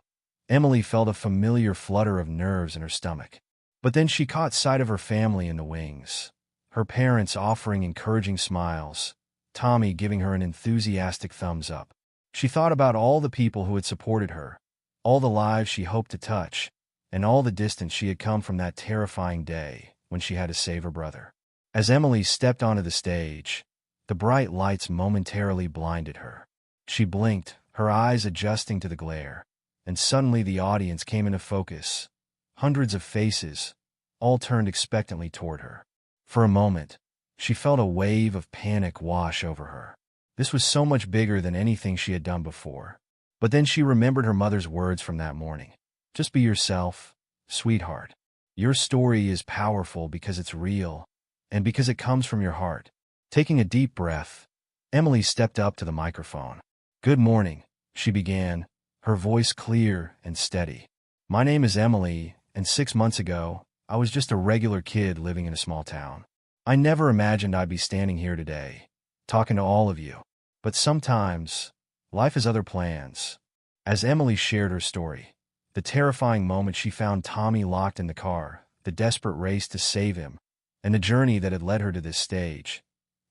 Emily felt a familiar flutter of nerves in her stomach. But then she caught sight of her family in the wings, her parents offering encouraging smiles, Tommy giving her an enthusiastic thumbs up. She thought about all the people who had supported her, all the lives she hoped to touch, and all the distance she had come from that terrifying day when she had to save her brother. As Emily stepped onto the stage, the bright lights momentarily blinded her. She blinked, her eyes adjusting to the glare, and suddenly the audience came into focus. Hundreds of faces, all turned expectantly toward her. For a moment, she felt a wave of panic wash over her. This was so much bigger than anything she had done before. But then she remembered her mother's words from that morning. Just be yourself, sweetheart. Your story is powerful because it's real, and because it comes from your heart. Taking a deep breath, Emily stepped up to the microphone. Good morning, she began, her voice clear and steady. My name is Emily, and 6 months ago, I was just a regular kid living in a small town. I never imagined I'd be standing here today, talking to all of you. But sometimes, life has other plans. As Emily shared her story, the terrifying moment she found Tommy locked in the car, the desperate race to save him, and the journey that had led her to this stage,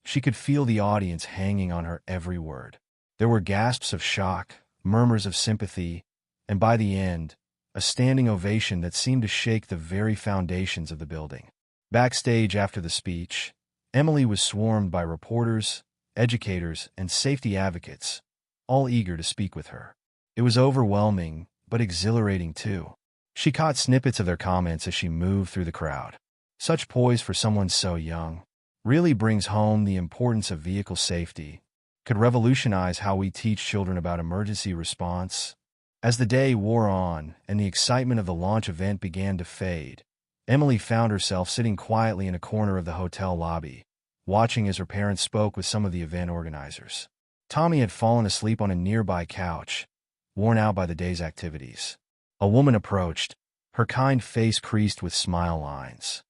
she could feel the audience hanging on her every word. There were gasps of shock, murmurs of sympathy, and by the end, a standing ovation that seemed to shake the very foundations of the building. Backstage after the speech, Emily was swarmed by reporters, educators, and safety advocates, all eager to speak with her. It was overwhelming, but exhilarating too. She caught snippets of their comments as she moved through the crowd. Such poise for someone so young really brings home the importance of vehicle safety, could revolutionize how we teach children about emergency response. As the day wore on and the excitement of the launch event began to fade, Emily found herself sitting quietly in a corner of the hotel lobby, watching as her parents spoke with some of the event organizers. Tommy had fallen asleep on a nearby couch, worn out by the day's activities. A woman approached, her kind face creased with smile lines.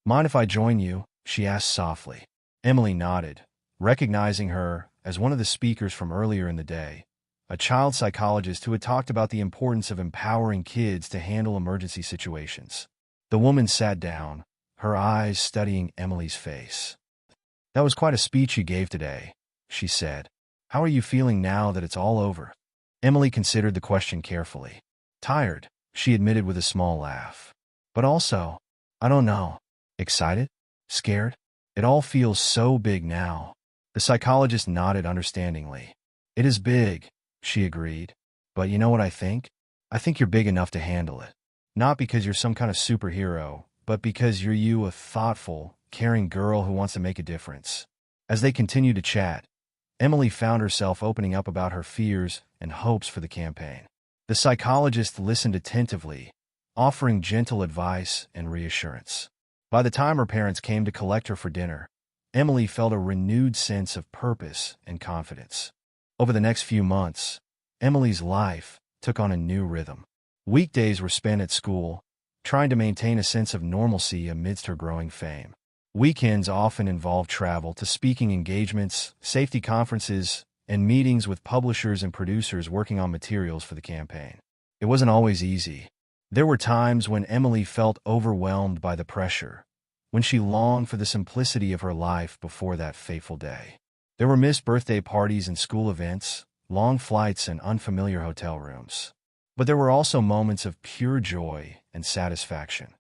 "Mind if I join you?" she asked softly. Emily nodded, recognizing her as one of the speakers from earlier in the day, a child psychologist who had talked about the importance of empowering kids to handle emergency situations. The woman sat down, her eyes studying Emily's face. "That was quite a speech you gave today," she said. "How are you feeling now that it's all over?" Emily considered the question carefully. "Tired," she admitted with a small laugh. "But also, I don't know. Excited? Scared? It all feels so big now." The psychologist nodded understandingly. "It is big," she agreed. "But you know what I think? I think you're big enough to handle it. Not because you're some kind of superhero, but because you're a thoughtful, caring girl who wants to make a difference." As they continued to chat, Emily found herself opening up about her fears and hopes for the campaign. The psychologist listened attentively, offering gentle advice and reassurance. By the time her parents came to collect her for dinner, Emily felt a renewed sense of purpose and confidence. Over the next few months, Emily's life took on a new rhythm. Weekdays were spent at school, trying to maintain a sense of normalcy amidst her growing fame. Weekends often involved travel to speaking engagements, safety conferences, and meetings with publishers and producers working on materials for the campaign. It wasn't always easy. There were times when Emily felt overwhelmed by the pressure, when she longed for the simplicity of her life before that fateful day. There were missed birthday parties and school events, long flights and unfamiliar hotel rooms. But there were also moments of pure joy and satisfaction,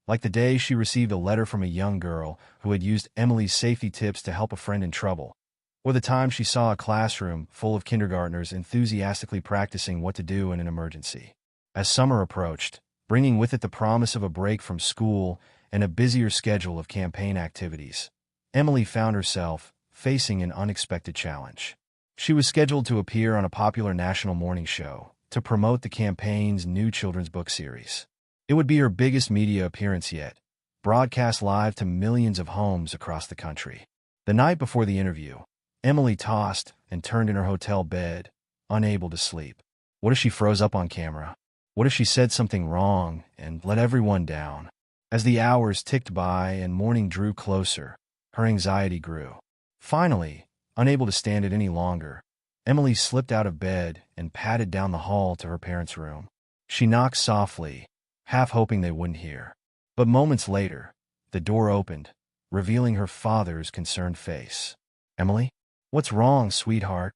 like the day she received a letter from a young girl who had used Emily's safety tips to help a friend in trouble, or the time she saw a classroom full of kindergartners enthusiastically practicing what to do in an emergency. As summer approached, bringing with it the promise of a break from school and a busier schedule of campaign activities, Emily found herself facing an unexpected challenge. She was scheduled to appear on a popular national morning show to promote the campaign's new children's book series. It would be her biggest media appearance yet, broadcast live to millions of homes across the country. The night before the interview, Emily tossed and turned in her hotel bed, unable to sleep. What if she froze up on camera? What if she said something wrong and let everyone down? As the hours ticked by and morning drew closer, her anxiety grew. Finally, unable to stand it any longer, Emily slipped out of bed and padded down the hall to her parents' room. She knocked softly, half hoping they wouldn't hear. But moments later, the door opened, revealing her father's concerned face. "Emily? What's wrong, sweetheart?"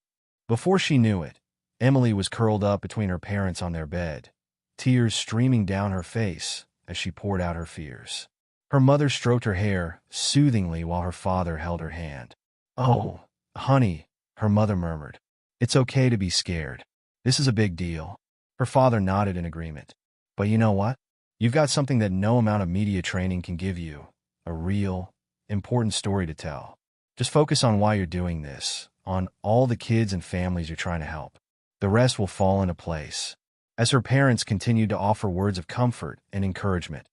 Before she knew it, Emily was curled up between her parents on their bed, tears streaming down her face as she poured out her fears. Her mother stroked her hair soothingly while her father held her hand. "Oh, honey," her mother murmured. "It's okay to be scared. This is a big deal." Her father nodded in agreement. "But you know what? You've got something that no amount of media training can give you, a real, important story to tell. Just focus on why you're doing this, on all the kids and families you're trying to help. The rest will fall into place." As her parents continued to offer words of comfort and encouragement,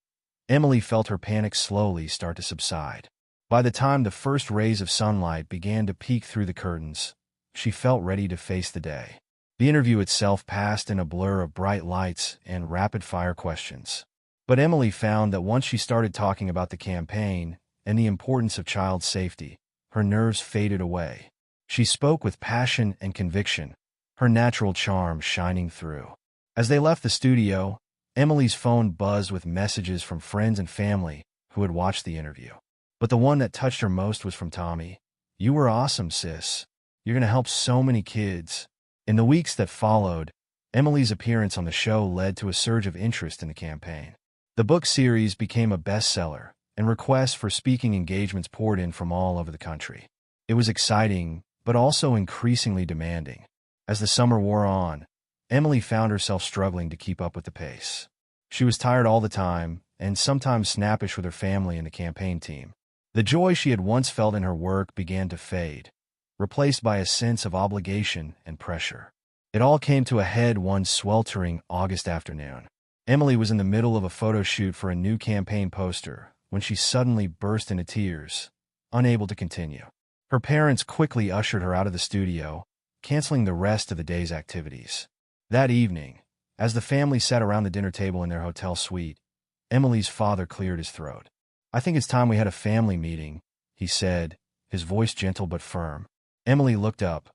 Emily felt her panic slowly start to subside. By the time the first rays of sunlight began to peek through the curtains, she felt ready to face the day. The interview itself passed in a blur of bright lights and rapid-fire questions. But Emily found that once she started talking about the campaign and the importance of child safety, her nerves faded away. She spoke with passion and conviction, her natural charm shining through. As they left the studio, Emily's phone buzzed with messages from friends and family who had watched the interview. But the one that touched her most was from Tommy. "You were awesome, sis. You're going to help so many kids." In the weeks that followed, Emily's appearance on the show led to a surge of interest in the campaign. The book series became a bestseller, and requests for speaking engagements poured in from all over the country. It was exciting, but also increasingly demanding. As the summer wore on, Emily found herself struggling to keep up with the pace. She was tired all the time, and sometimes snappish with her family and the campaign team. The joy she had once felt in her work began to fade, replaced by a sense of obligation and pressure. It all came to a head one sweltering August afternoon. Emily was in the middle of a photo shoot for a new campaign poster when she suddenly burst into tears, unable to continue. Her parents quickly ushered her out of the studio, canceling the rest of the day's activities. That evening, as the family sat around the dinner table in their hotel suite, Emily's father cleared his throat. "I think it's time we had a family meeting," he said, his voice gentle but firm. Emily looked up,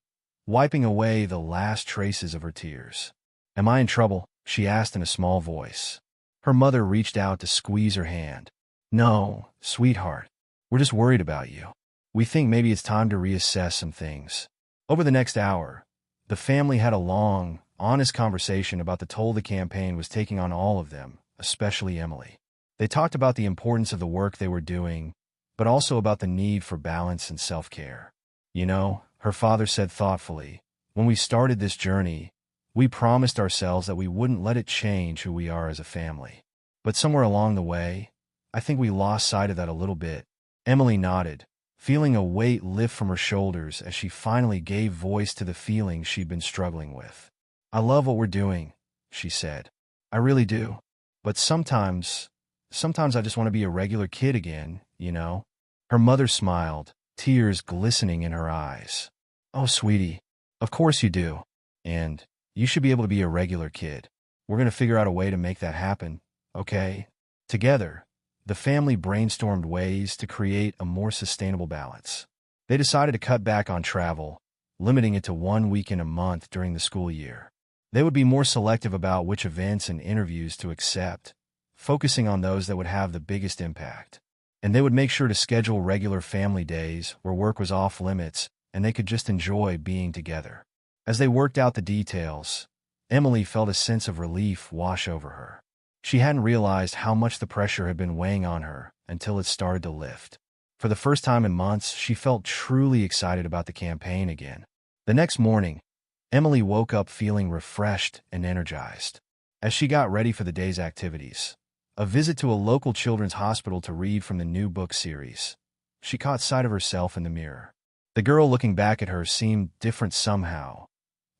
wiping away the last traces of her tears. "Am I in trouble?" she asked in a small voice. Her mother reached out to squeeze her hand. "No, sweetheart. We're just worried about you. We think maybe it's time to reassess some things." Over the next hour, the family had a long, honest conversation about the toll the campaign was taking on all of them, especially Emily. They talked about the importance of the work they were doing, but also about the need for balance and self-care. "You know," her father said thoughtfully, "when we started this journey, we promised ourselves that we wouldn't let it change who we are as a family. But somewhere along the way, I think we lost sight of that a little bit." Emily nodded, feeling a weight lift from her shoulders as she finally gave voice to the feelings she'd been struggling with. "I love what we're doing," she said. "I really do. But sometimes I just want to be a regular kid again, you know?" Her mother smiled, tears glistening in her eyes. "Oh, sweetie, of course you do. And you should be able to be a regular kid. We're going to figure out a way to make that happen, okay?" Together, the family brainstormed ways to create a more sustainable balance. They decided to cut back on travel, limiting it to 1 weekend a month during the school year. They would be more selective about which events and interviews to accept, focusing on those that would have the biggest impact. And they would make sure to schedule regular family days where work was off limits and they could just enjoy being together. As they worked out the details, Emily felt a sense of relief wash over her. She hadn't realized how much the pressure had been weighing on her until it started to lift. For the first time in months, she felt truly excited about the campaign again. The next morning, Emily woke up feeling refreshed and energized. As she got ready for the day's activities, a visit to a local children's hospital to read from the new book series, she caught sight of herself in the mirror. The girl looking back at her seemed different somehow,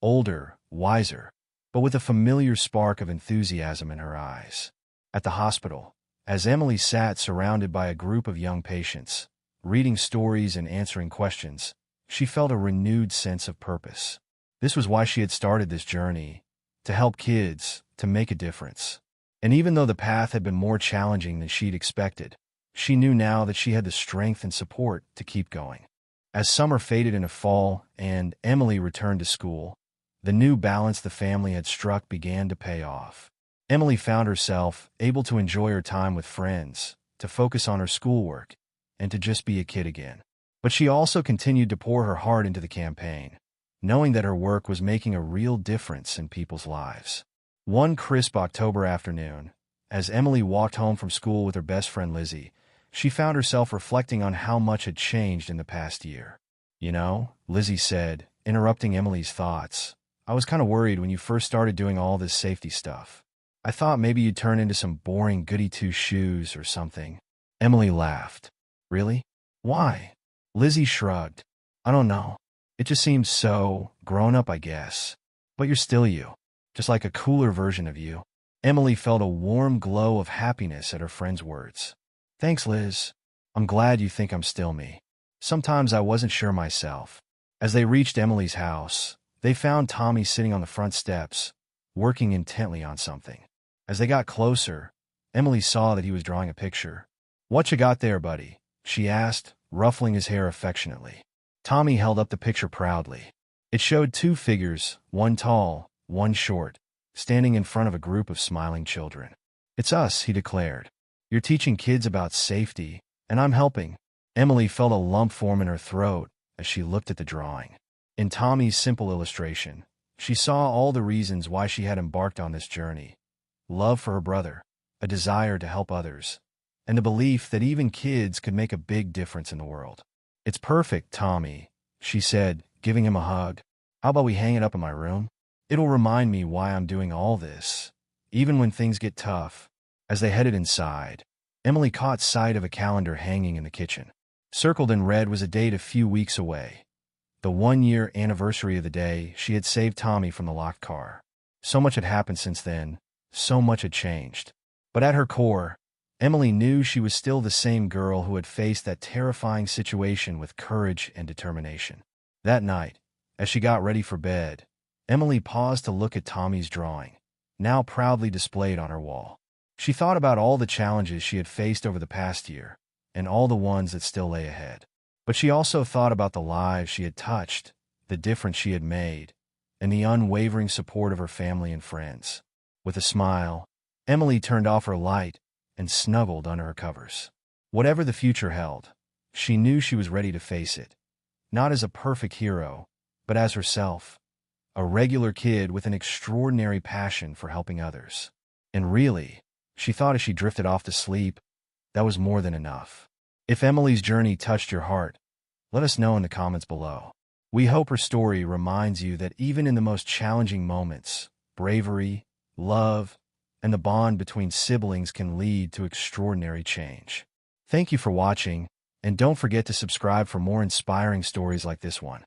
older, wiser, but with a familiar spark of enthusiasm in her eyes. At the hospital, as Emily sat surrounded by a group of young patients, reading stories and answering questions, she felt a renewed sense of purpose. This was why she had started this journey, to help kids, to make a difference. And even though the path had been more challenging than she'd expected, she knew now that she had the strength and support to keep going. As summer faded into fall and Emily returned to school, the new balance the family had struck began to pay off. Emily found herself able to enjoy her time with friends, to focus on her schoolwork, and to just be a kid again. But she also continued to pour her heart into the campaign, knowing that her work was making a real difference in people's lives. One crisp October afternoon, as Emily walked home from school with her best friend Lizzie, she found herself reflecting on how much had changed in the past year. "You know," Lizzie said, interrupting Emily's thoughts, "I was kind of worried when you first started doing all this safety stuff. I thought maybe you'd turn into some boring goody-two-shoes or something." Emily laughed. "Really? Why?" Lizzie shrugged. "I don't know. It just seems so grown up, I guess. But you're still you, just like a cooler version of you." Emily felt a warm glow of happiness at her friend's words. "Thanks, Liz. I'm glad you think I'm still me. Sometimes I wasn't sure myself." As they reached Emily's house, they found Tommy sitting on the front steps, working intently on something. As they got closer, Emily saw that he was drawing a picture. "What you got there, buddy?" she asked, ruffling his hair affectionately. Tommy held up the picture proudly. It showed two figures, one tall, one short, standing in front of a group of smiling children. "It's us," he declared. "You're teaching kids about safety, and I'm helping." Emily felt a lump form in her throat as she looked at the drawing. In Tommy's simple illustration, she saw all the reasons why she had embarked on this journey: love for her brother, a desire to help others, and the belief that even kids could make a big difference in the world. "It's perfect, Tommy," she said, giving him a hug. "How about we hang it up in my room? It'll remind me why I'm doing all this, even when things get tough." As they headed inside, Emily caught sight of a calendar hanging in the kitchen. Circled in red was a date a few weeks away, the 1-year anniversary of the day she had saved Tommy from the locked car. So much had happened since then, so much had changed. But at her core, Emily knew she was still the same girl who had faced that terrifying situation with courage and determination. That night, as she got ready for bed, Emily paused to look at Tommy's drawing, now proudly displayed on her wall. She thought about all the challenges she had faced over the past year, and all the ones that still lay ahead. But she also thought about the lives she had touched, the difference she had made, and the unwavering support of her family and friends. With a smile, Emily turned off her light and snuggled under her covers. Whatever the future held, she knew she was ready to face it, not as a perfect hero, but as herself, a regular kid with an extraordinary passion for helping others. And really, she thought as she drifted off to sleep, that was more than enough. If Emily's journey touched your heart, let us know in the comments below. We hope her story reminds you that even in the most challenging moments, bravery, love, and the bond between siblings can lead to extraordinary change. Thank you for watching, and don't forget to subscribe for more inspiring stories like this one.